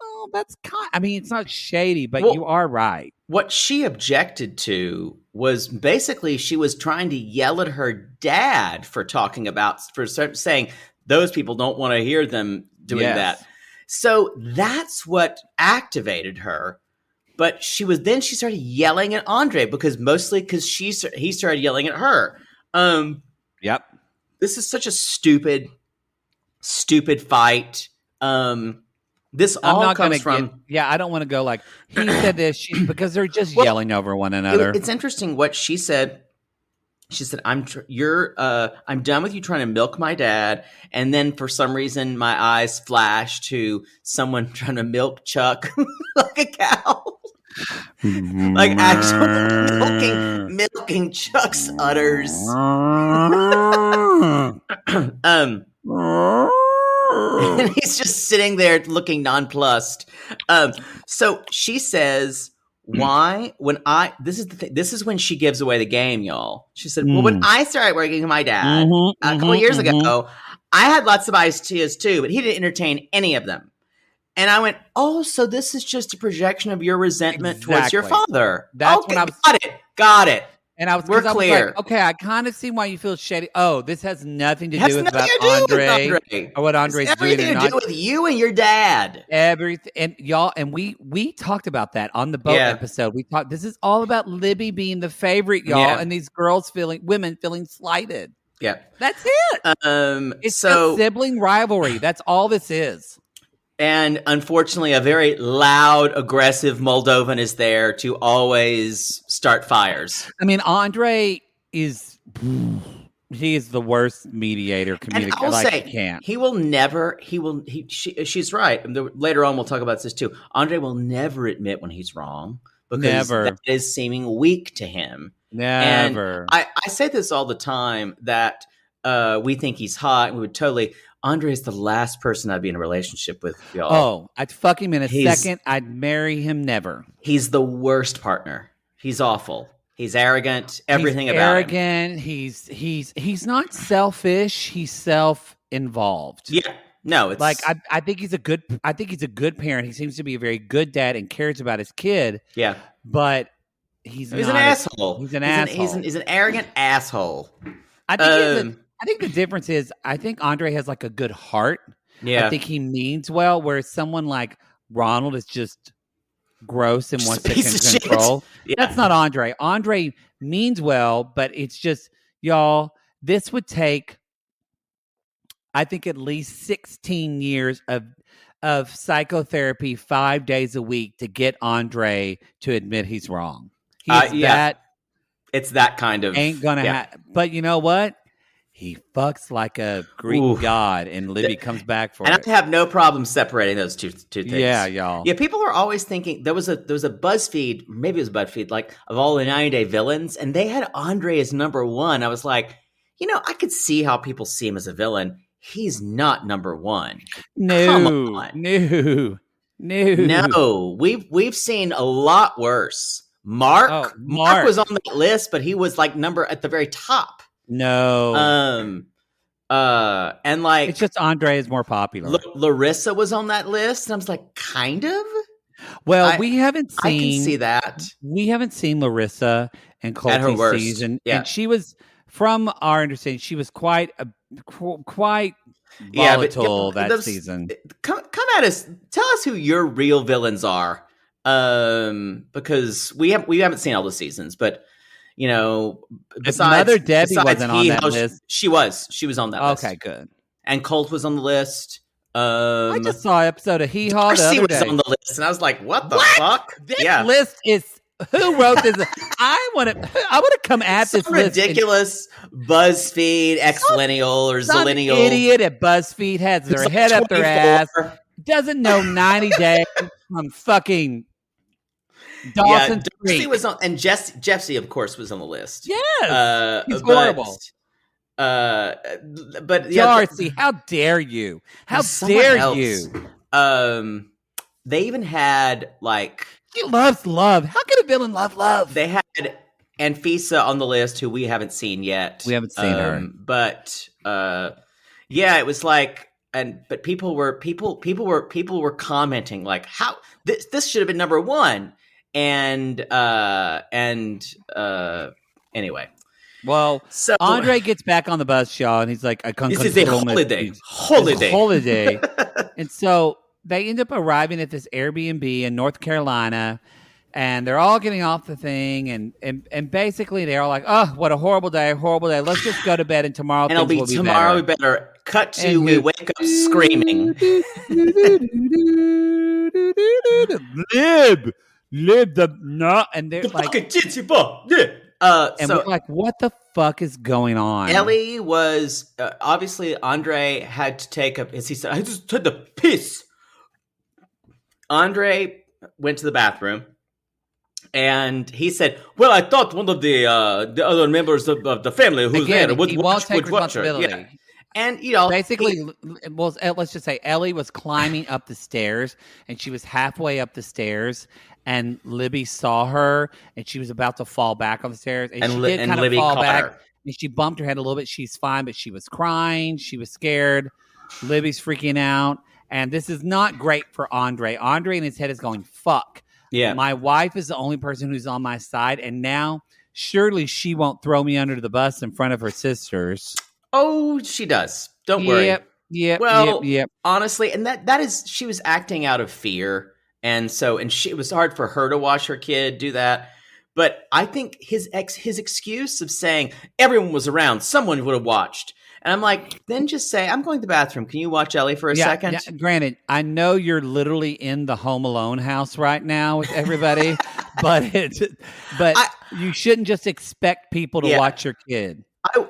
oh, that's I mean, it's not shady, but you are right. What she objected to was basically she was trying to yell at her dad for saying those people don't want to hear them doing that. So that's what activated her. But she started yelling at Andrei because he started yelling at her. Yep. This is such a stupid fight. This all comes from... I don't want to go like, he said this, because they're just yelling over one another. It's interesting what she said. She said, I'm done with you trying to milk my dad. And then for some reason, my eyes flashed to someone trying to milk Chuck like a cow. Like actually milking Chuck's udders. And he's just sitting there looking nonplussed. So she says, why? This is when she gives away the game, y'all. She said, well, when I started working with my dad a couple years ago, I had lots of ideas too, but he didn't entertain any of them. And I went, oh, so this is just a projection of your resentment towards your father. That's when I was... Got it. And We're clear. Like, okay, I kind of see why you feel shady. Oh, this has nothing to do with Andrei or what Andrei's doing. Everything to do with you and your dad. Everything, and y'all, and we talked about that on the boat episode. We talked. This is all about Libby being the favorite, y'all, and these women feeling slighted. Yeah, that's it. It's a sibling rivalry. That's all this is. And unfortunately, a very loud, aggressive Moldovan is there to always start fires. I mean, Andrei is the worst mediator, communicator. And I will say, he will never, she's right. Later on, we'll talk about this too. Andrei will never admit when he's wrong because that is seeming weak to him. Never. And I say this all the time that we think he's hot and we would totally... Andrei is the last person I'd be in a relationship with, y'all. Oh, I'd fuck him in a second. I'd marry him never. He's the worst partner. He's awful. He's arrogant. Everything about him. He's not selfish. He's self-involved. Yeah. No, it's like I think he's a good parent. He seems to be a very good dad and cares about his kid. Yeah. But he's an asshole. He's an asshole. He's an arrogant asshole. I think the difference is I think Andrei has like a good heart. Yeah. I think he means well, whereas someone like Ronald is just gross and wants to control. Yeah. That's not Andrei. Andrei means well, but it's just, y'all, this would take, I think, at least 16 years of psychotherapy 5 days a week to get Andrei to admit he's wrong. It's that kind of... Ain't gonna happen. But you know what? He fucks like a Greek god, and Libby comes back for it. And I have no problem separating those two things. Yeah, y'all. Yeah, people are always thinking there was a BuzzFeed, maybe it was BuzzFeed, like of all the 90-day villains, and they had Andrei as number one. I was like, I could see how people see him as a villain. He's not number one. No, come on. No. We've seen a lot worse. Mark was on that list, but he was like at the very top. No. And like it's just Andrei is more popular. Larissa was on that list, and I was like, kind of. Well, we haven't seen. I can see that. We haven't seen Larissa and Colty's season, and she was, from our understanding, she was quite volatile that season. Come at us. Tell us who your real villains are, because we haven't seen all the seasons, but. Mother Debbie wasn't on that list. She was on that list. Okay, good. And Colt was on the list. I just saw an episode of Hee Haw the other day. Was on the list, and I was like, "What the fuck?" This list is who wrote this? I want to come at this ridiculous BuzzFeed ex-millennial or zillennial idiot at BuzzFeed has their head up their ass, doesn't know 90 days from fucking. Dawson's Creek was on, and Jesse, of course, was on the list. Yes, he's horrible. But Darcy, how dare you? How dare you? They even had like He loves love. How can a villain love love? They had Anfisa on the list, who we haven't seen yet. We haven't seen her, but yeah, it was like, but people were commenting like, how this should have been number one, and anyway. Well, so Andrei gets back on the bus, y'all, and he's like, "This is a holiday." And so they end up arriving at this Airbnb in North Carolina, and they're all getting off the thing, and basically they're all like, "Oh, what a horrible day! Let's just go to bed, and tomorrow and it'll be tomorrow. We better cut to we wake up screaming." Lib the no, and they're like, and we're like, what the fuck is going on? Ellie was obviously Andrei had to take as he said, I just had to piss. Andrei went to the bathroom, and he said, "Well, I thought one of the other members of the family who's there would take responsibility." Yeah. And basically, well, let's just say Ellie was climbing up the stairs, and she was halfway up the stairs, and Libby saw her, and she was about to fall back on the stairs, and she did kind of fall back, and she bumped her head a little bit. She's fine, but she was crying, she was scared. Libby's freaking out, and this is not great for Andrei. Andrei in his head is going, "Fuck, yeah, my wife is the only person who's on my side, and now surely she won't throw me under the bus in front of her sisters." Oh, she does. Don't worry. Yep. Honestly, and that is, she was acting out of fear. And it was hard for her to watch her kid do that. But I think his excuse of saying everyone was around, someone would have watched. And I'm like, then just say, I'm going to the bathroom. Can you watch Ellie for a second? Yeah, granted, I know you're literally in the Home Alone house right now with everybody, but you shouldn't just expect people to watch your kid.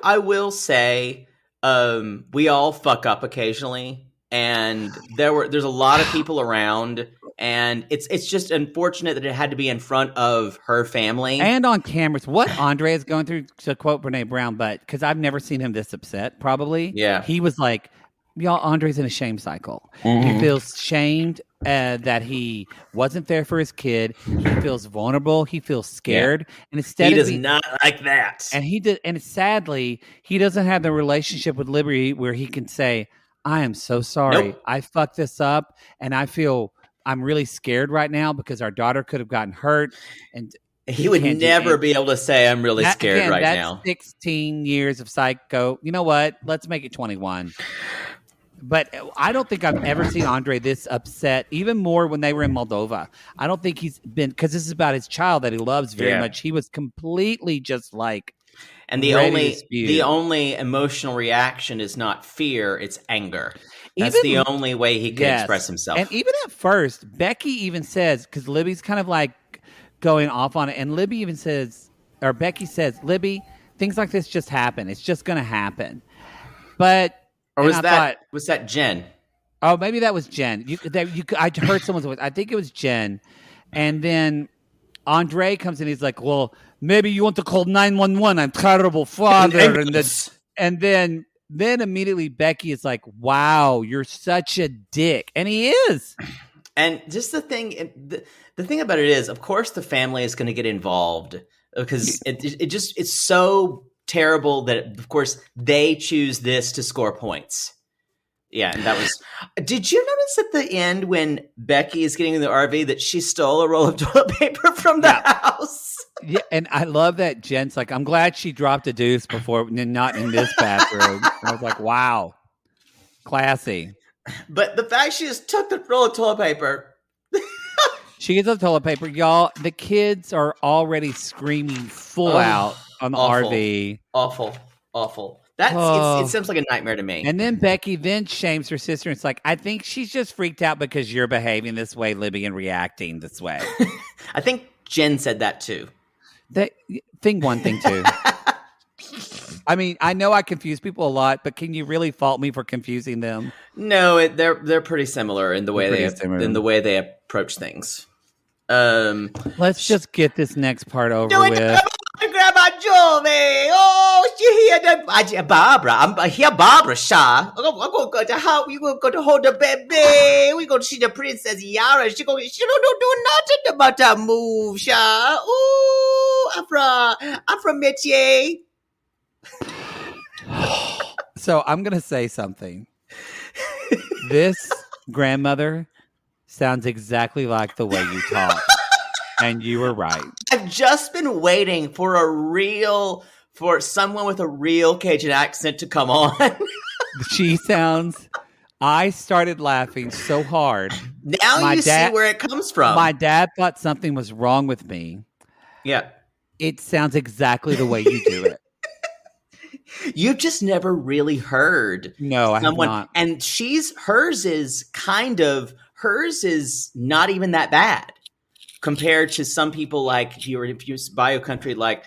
I will say, we all fuck up occasionally, and there's a lot of people around, and it's just unfortunate that it had to be in front of her family and on cameras. What Andrei is going through, to quote Brene Brown, but because I've never seen him this upset. Probably, yeah. He was like, "Y'all, Andrei's in a shame cycle. Mm-hmm. He feels shamed that he wasn't there for his kid. He feels vulnerable. He feels scared, and instead he does not like that. And he did. And sadly, he doesn't have the relationship with Liberty where he can say, "I am so sorry. Nope. I fucked this up, and I'm really scared right now because our daughter could have gotten hurt." And he would never be able to say, "I'm really scared right now." 16 years of psycho. You know what? Let's make it 21. But I don't think I've ever seen Andrei this upset, even more when they were in Moldova. I don't think he's been, because this is about his child that he loves very much. He was completely just like, and the only emotional reaction is not fear, it's anger. That's the only way he can express himself. And even at first, Becky even says, because Libby's kind of like going off on it, and Becky says, "Libby, things like this just happen. It's just going to happen." But or was that Jen? Oh, maybe that was Jen. I heard someone's voice. I think it was Jen. And then Andrei comes in. He's like, "Well, maybe you want to call 911. I'm terrible father." And then immediately Becky is like, "Wow, you're such a dick," and he is. And just the thing about it is, of course, the family is going to get involved because it's so terrible that, of course, they choose this to score points. Yeah, and that was. Did you notice at the end when Becky is getting in the RV that she stole a roll of toilet paper from the house? Yeah, and I love that Jen's like, "I'm glad she dropped a deuce before, not in this bathroom." I was like, wow, classy. But the fact she just took the roll of toilet paper. She gets the toilet paper. Y'all, the kids are already screaming full out on the RV. Awful. It seems like a nightmare to me. And then Becky shames her sister. And it's like, I think she's just freaked out because you're behaving this way, Libby, and reacting this way. I think Jen said that too. Thing two. I mean, I know I confuse people a lot, but can you really fault me for confusing them? No, they're pretty similar in the way they approach things. Let's just get this next part over with. Grandma Jovi. Oh, she here. Barbara. I hear Barbara Shaw. I'm going to go to how we going to go to hold the baby. We going to see the princess Yara. She don't do nothing about that move, Shaw. Ooh, I'm from Métier. So I'm going to say something. This grandmother sounds exactly like the way you talk. And you were right. I've just been waiting for someone with a real Cajun accent to come on. I started laughing so hard. Now you see where it comes from. My dad thought something was wrong with me. Yeah. It sounds exactly the way you do it. You've just never really heard. No, I have not. And hers is not even that bad compared to some people like if you bio country, like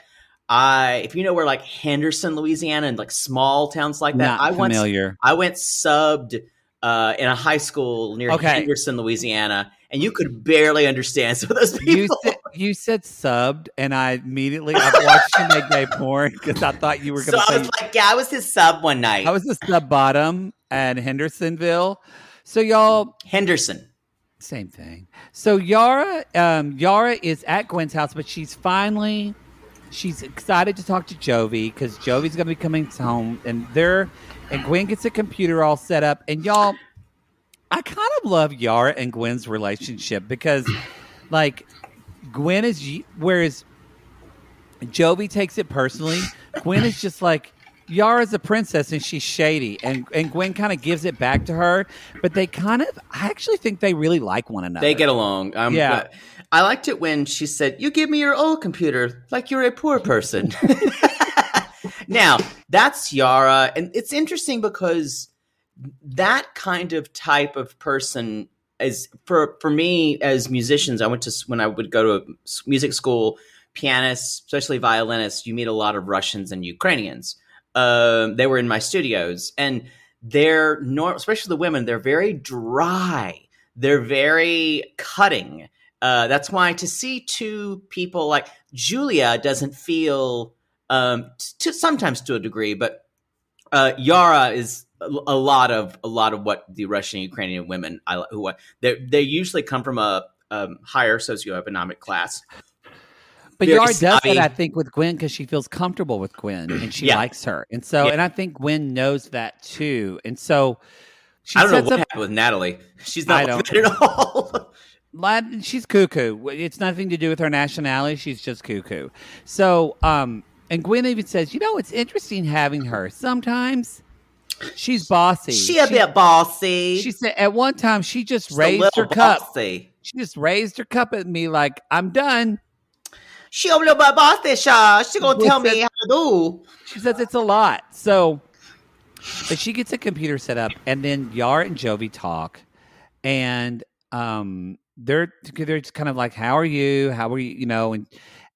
if you know where like Henderson, Louisiana and like small towns like that. Not familiar. I went subbed in a high school near Henderson, Louisiana, and you could barely understand some of those people. You said subbed, and I watched you make gay porn because I thought you were going to say. I was like, yeah, I was his sub one night. I was the sub bottom at Hendersonville. So y'all. Henderson. Same thing. So Yara is at Gwen's house, but she's excited to talk to Jovi because Jovi's going to be coming home, and Gwen gets a computer all set up. And y'all, I kind of love Yara and Gwen's relationship because, like, Gwen whereas Jovi takes it personally, Gwen is just like, Yara's a princess and she's shady, and Gwen kind of gives it back to her, but I actually think they really like one another. They get along. Yeah. I liked it when she said, "You give me your old computer like you're a poor person." Now, that's Yara, and it's interesting because that kind of type of person is for me as musicians. When I would go to music school, pianists, especially violinists, you meet a lot of Russians and Ukrainians. They were in my studios, and especially the women, they're very dry. They're very cutting. That's why to see two people like Julia doesn't feel, sometimes to a degree, but Yara is a lot of what the Russian and Ukrainian women they usually come from a higher socioeconomic class. But Yara does that, I think, with Gwen because she feels comfortable with Gwen and she likes her. And so, and I think Gwen knows that too. And so, I don't know what happened with Natalie. She's not like that at all. She's cuckoo. It's nothing to do with her nationality. She's just cuckoo. So, and Gwen even says, it's interesting having her. Sometimes she's bossy. She a bit bossy. She said at one time she just raised her cup. She just raised her cup at me like, I'm done. She a little bit bossy, Shaw. She gonna tell me how to do. She says it's a lot. So, but she gets a computer set up, and then Yara and Jovi talk, and they're just kind of like, "How are you? How are you?"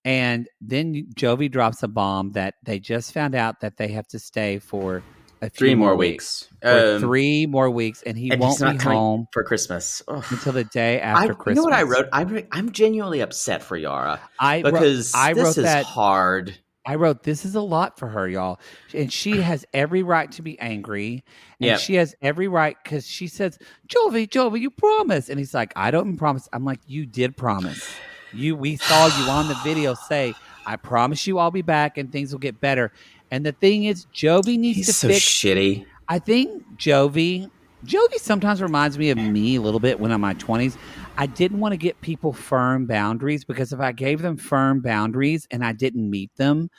And then Jovi drops a bomb that they just found out that they have to stay for three more weeks. 3 more weeks, and he won't be home for Christmas until the day after Christmas. You know what I wrote? I'm genuinely upset for Yara because this is hard. I wrote, this is a lot for her, y'all. And she has every right to be angry. And she has every right because she says, Jovi, you promised. And he's like, I don't promise. I'm like, you did promise. We saw you on the video say, I promise you I'll be back and things will get better. And the thing is, Jovi needs to fix. He's so shitty. I think Jovi sometimes reminds me of me a little bit when I'm in my 20s. I didn't want to get people firm boundaries because if I gave them firm boundaries and I didn't meet them,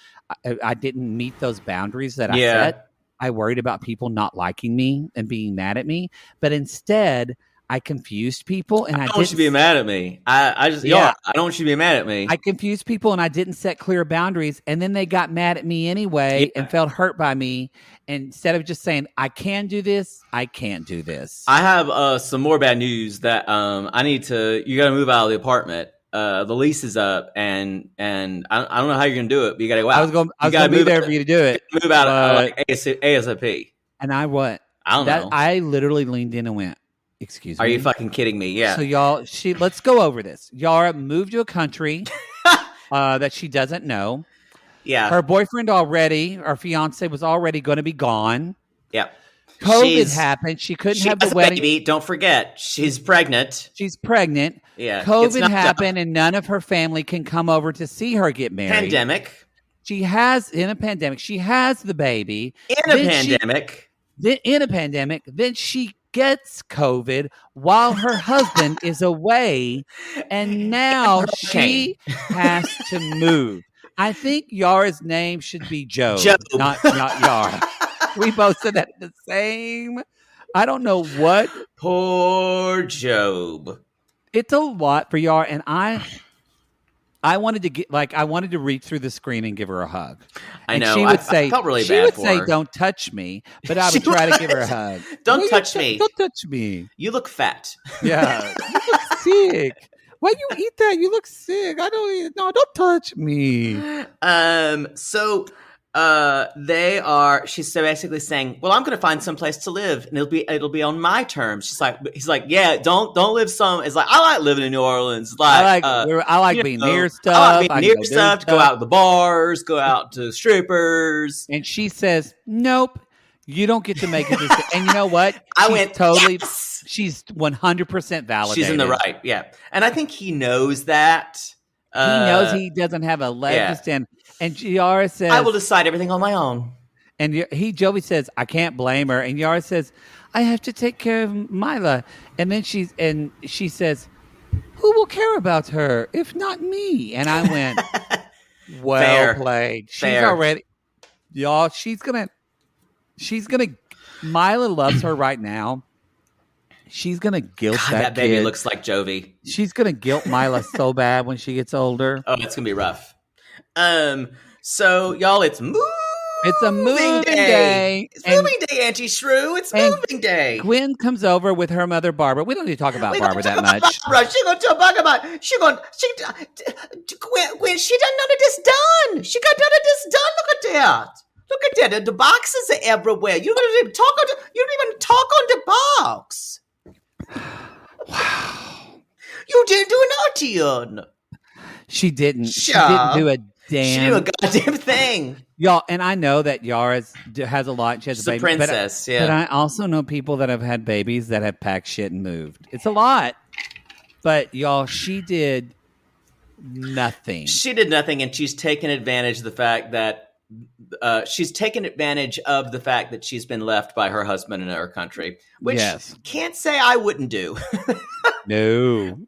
I didn't meet those boundaries that I set. I worried about people not liking me and being mad at me. But instead, I confused people, and I don't want you to be mad at me. I don't want you to be mad at me. I confused people, and I didn't set clear boundaries, and then they got mad at me anyway and felt hurt by me. And instead of just saying, I can do this, I can't do this. I have some more bad news that you got to move out of the apartment. The lease is up, and I don't know how you're going to do it, but you got to go out. I was going to be there for you to do it. Move out ASAP. And I what? I don't know. I literally leaned in and went, excuse me. Are you fucking kidding me? Yeah. So y'all, let's go over this. Yara moved to a country that she doesn't know. Yeah. Her boyfriend her fiance was already going to be gone. Yeah. COVID happened. She couldn't have the wedding. Baby. Don't forget, she's pregnant. She's pregnant. Yeah. COVID happened, and none of her family can come over to see her get married. Pandemic. She has in a pandemic. She has the baby in a pandemic. Then she gets COVID while her husband is away, and now she has to move. I think Yara's name should be Job. Not Yara. We both said that the same. I don't know what. Poor Job. It's a lot for Yara, and I wanted to reach through the screen and give her a hug. I know. She would say, I felt really bad for her. She would say, "Don't touch me," but I would try to give her a hug. Don't touch me. Don't touch me. You look fat. Yeah, you look sick. Why you eat that? You look sick. I don't eat. No, don't touch me. So she's basically saying, well, I'm going to find some place to live and it'll be on my terms. He's like, yeah, don't live it's like, I like living in New Orleans. Like, I like being near stuff. I like being near stuff, to go out to the bars, go out to strippers. And she says, nope, you don't get to make a decision. And you know what? Yes! She's 100% validated. She's in the right. Yeah. And I think he knows that. He knows he doesn't have a leg to stand. And Yara says, I will decide everything on my own. And Jovi says, I can't blame her. And Yara says, I have to take care of Mila. And then she says, who will care about her if not me? And I went, well played. She's already, y'all, she's gonna, Mila loves her right now. She's going to guilt that baby kid. Looks like Jovi. She's going to guilt Mila so bad when she gets older. Oh, it's going to be rough. So, y'all, it's moving day. It's moving day, Auntie Shrew. It's moving day. Gwen comes over with her mother, Barbara. We don't need to talk about Barbara that much. She's going to talk about, Gwen, she done none of this done. She got none of this done. Look at that. Look at that. The boxes are everywhere. You don't even talk on the box. Wow. You didn't do nothing. She didn't. She didn't do a damn. She didn't do a goddamn thing. Y'all, and I know that Yara has a lot. She has a baby. Princess, but I also know people that have had babies that have packed shit and moved. It's a lot. But y'all, she did nothing. She did nothing, and she's taken advantage of the fact that she's been left by her husband in her country, which can't say I wouldn't do. No.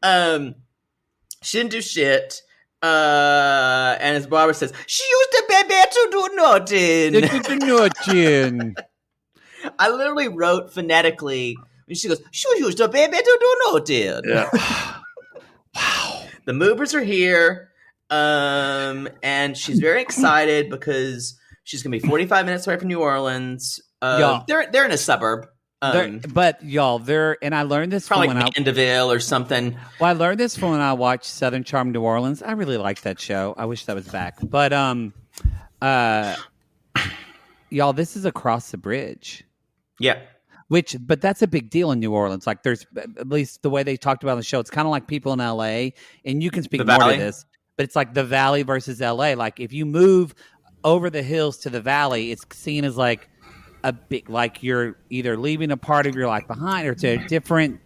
She didn't do shit. And as Barbara says, she used the baby to do nothing. I literally wrote phonetically when she goes, she used the baby to do nothing. Yeah. Wow. The movers are here. And she's very excited because she's going to be 45 minutes away from New Orleans. They're in a suburb. But y'all, and I learned this probably from like Mandeville or something. Well, I learned this from when I watched Southern Charm New Orleans. I really liked that show. I wish that was back. But y'all, this is across the bridge. Yeah. But that's a big deal in New Orleans. Like, there's, at least the way they talked about the show, it's kind of like people in LA, and you can speak more to this, but it's like the Valley versus LA. Like, if you move over the hills to the Valley, it's seen as like a big, like you're either leaving a part of your life behind, or it's a different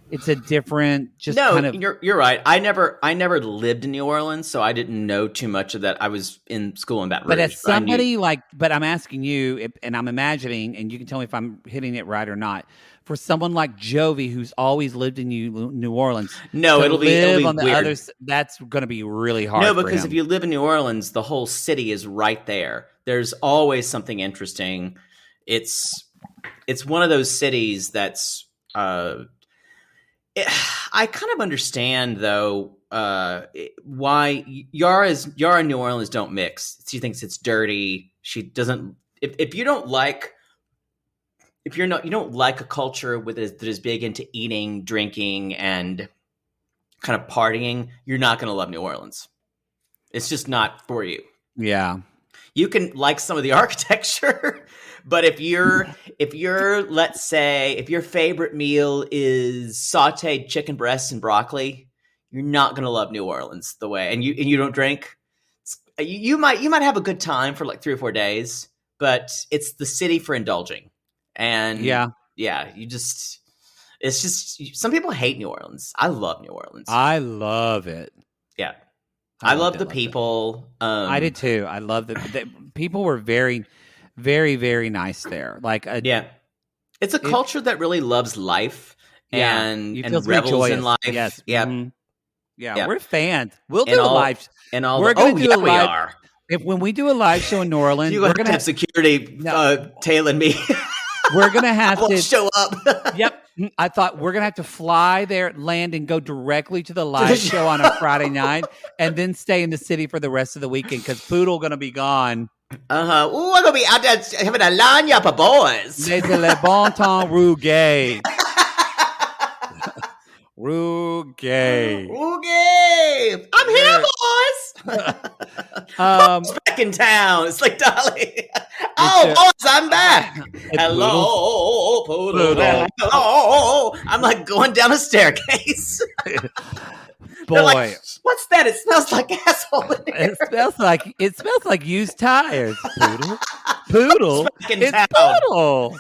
you're right. I never lived in New Orleans, so I didn't know too much of that. I was in school in Baton Rouge. But as somebody but I'm asking you, and I'm imagining, and you can tell me if I'm hitting it right or not. For someone like Jovi, who's always lived in New Orleans, it'll be on the weird. Others, that's going to be really hard. No, because if you live in New Orleans, the whole city is right there. There's always something interesting. It's one of those cities that's. I kind of understand though why Yara and New Orleans don't mix. She thinks it's dirty. She doesn't. If you don't like. You don't like a culture that is big into eating, drinking, and kind of partying, you're not going to love New Orleans. It's just not for you. Yeah. You can like some of the architecture, but if let's say, if your favorite meal is sauteed chicken breasts and broccoli, you're not going to love New Orleans the way, and you don't drink. You might have a good time for like 3 or 4 days, but it's the city for indulging. And it's just some people hate New Orleans. I love New Orleans. I love it. Yeah. I love the people. I did too. I love the people were very, very, very nice there. Like, it's a culture that really loves life and revels in life. Yes. Yeah. Mm-hmm. Yeah, we're fans. We'll do a live. And all we're going to do a live. We are. When we do a live show in New Orleans, we're going to have security tailing me. We're going to have to show up. Yep. I thought we're going to have to fly there, land, and go directly to the live show on a Friday night, and then stay in the city for the rest of the weekend because Poodle going to be gone. Ooh, I'm going to be out there having a line up of boys. Les le bon temps Rouget. Rouget. I'm here, boys. Back in town. It's like Dolly. Boys, I'm back. Hello, Poodle. Hello. I'm like going down a staircase. Boy, like, what's that? It smells like asshole in here. It smells like used tires. Poodle. It's Poodle.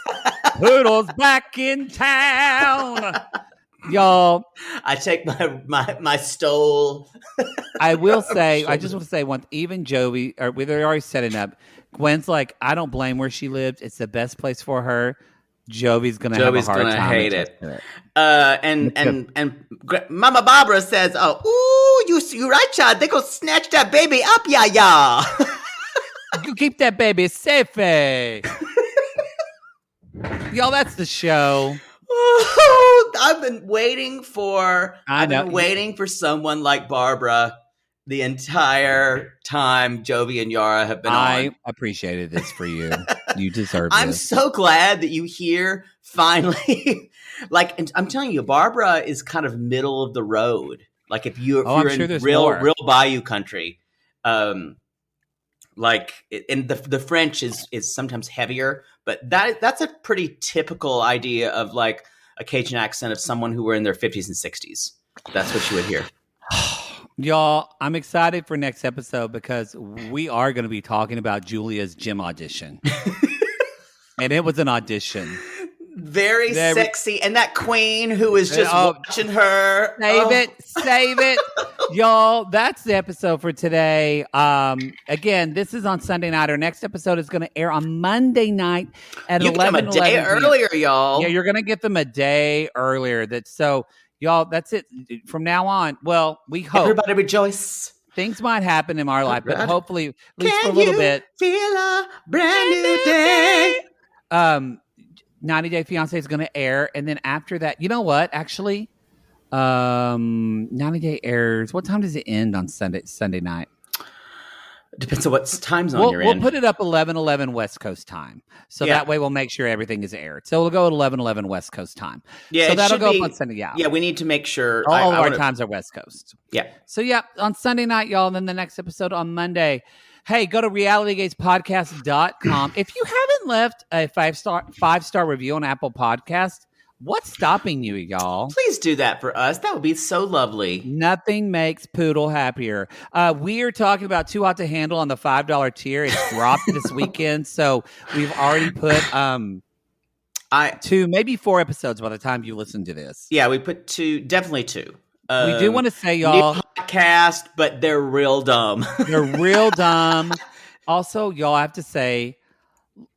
Poodle's back in town. Y'all, I take my stole. I will say, I just want to say one. Even Jovi, they're already setting up. Gwen's like, I don't blame where she lived. It's the best place for her. Jovi's gonna have a hard time. Hate it. And Mama Barbara says, "Oh, ooh, you right, child? They gonna snatch that baby up, yeah." You keep that baby safe. Y'all, that's the show. I've been waiting for someone like Barbara the entire time Jovi and Yara have been on. I appreciated this for you. You deserve it. I'm so glad that you here finally. Like, and I'm telling you, Barbara is kind of middle of the road. Like if you're in real bayou country, like, and the French is sometimes heavier, but that's a pretty typical idea of like a Cajun accent of someone who were in their 50s and 60s. That's what you would hear. Y'all, I'm excited for next episode because we are going to be talking about Julia's gym audition. And it was an audition. Very sexy. And that queen who is just watching her. Save it. Y'all, that's the episode for today. Again, this is on Sunday night. Our next episode is going to air on Monday night at 11 You get them a day earlier, y'all. Yeah, you're going to get them a day earlier. Y'all, that's it. From now on, well, we hope. Everybody rejoice. Things might happen in our life, but hopefully, at least for a little bit. Feel a brand new day. 90 Day Fiancé is going to air. And then after that, you know what? Actually, 90 Day airs. What time does it end on Sunday night? Depends on what time zone you're in. We'll put it up 11:11 West Coast time. So that way we'll make sure everything is aired. So we'll go at 11:11 West Coast time. Yeah, so that'll go up on Sunday. Yeah, we need to make sure. All of our times are West Coast. Yeah. So on Sunday night, y'all, and then the next episode on Monday. Hey, go to realitygatespodcast.com. If you haven't left a 5-star review on Apple Podcast, what's stopping you, y'all? Please do that for us. That would be so lovely. Nothing makes Poodle happier. We are talking about Too Hot to Handle on the $5 tier. It's dropped this weekend, so we've already put 2, maybe 4 episodes by the time you listen to this. Yeah, we put 2, definitely 2. We do want to say, y'all, new podcast, but they're real dumb. They're real dumb. Also, y'all, I have to say,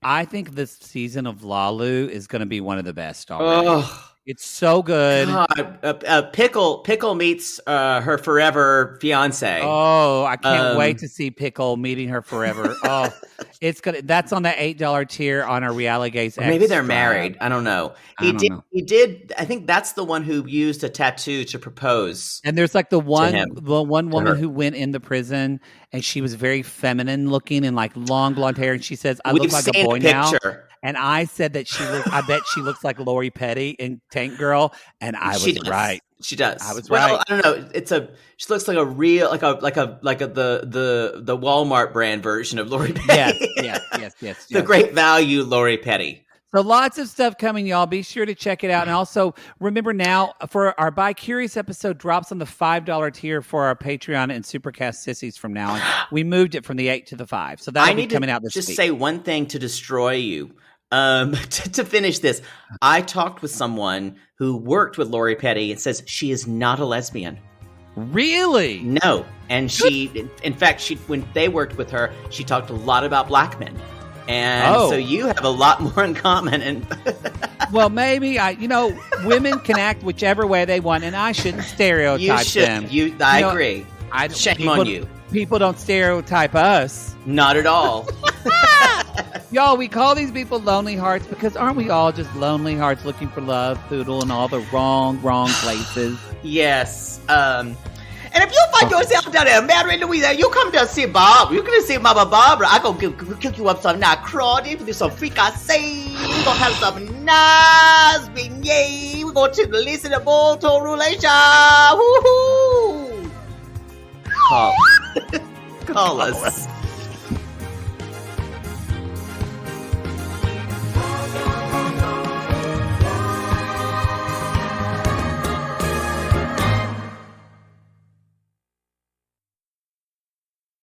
I think this season of Lalu is going to be one of the best already. It's so good. God, Pickle meets her forever fiance. Oh, I can't wait to see Pickle meeting her forever. Oh, it's gonna. That's on the $8 tier on our Reality Gates. Maybe they're married. I don't know. He did. I think that's the one who used a tattoo to propose. And there's like the one woman who went in the prison, and she was very feminine looking and like long blonde hair, and she says, "I look like a boy now." And I said that I bet she looks like Lori Petty in Tank Girl, and I was right. She does. I was right. I don't know. She looks like a real the Walmart brand version of Lori Petty. Yes. The great value Lori Petty. So lots of stuff coming, y'all. Be sure to check it out. And also remember now for our Bi Curious episode drops on the $5 tier for our Patreon and Supercast sissies from now on. We moved it from the 8 to the 5. So that'll be coming out this week. Just say one thing to destroy you. To finish this, I talked with someone who worked with Lori Petty and says she is not a lesbian. Really? No. And in fact, when they worked with her, she talked a lot about black men. And so you have a lot more in common. And well, maybe women can act whichever way they want, and I shouldn't stereotype them. I agree. Shame on you. People don't stereotype us. Not at all. Y'all, we call these people lonely hearts because aren't we all just lonely hearts looking for love, poodle, in all the wrong places? Yes. And if you find yourself down there, Mary Louisa, you come down and see Bob. You can see Mama Barbara. I gonna cook you up some nice crawdie. Do some fricassee. We gonna have some nice beignet. We gonna listen to Bolto Roulation. Woohoo! Call us.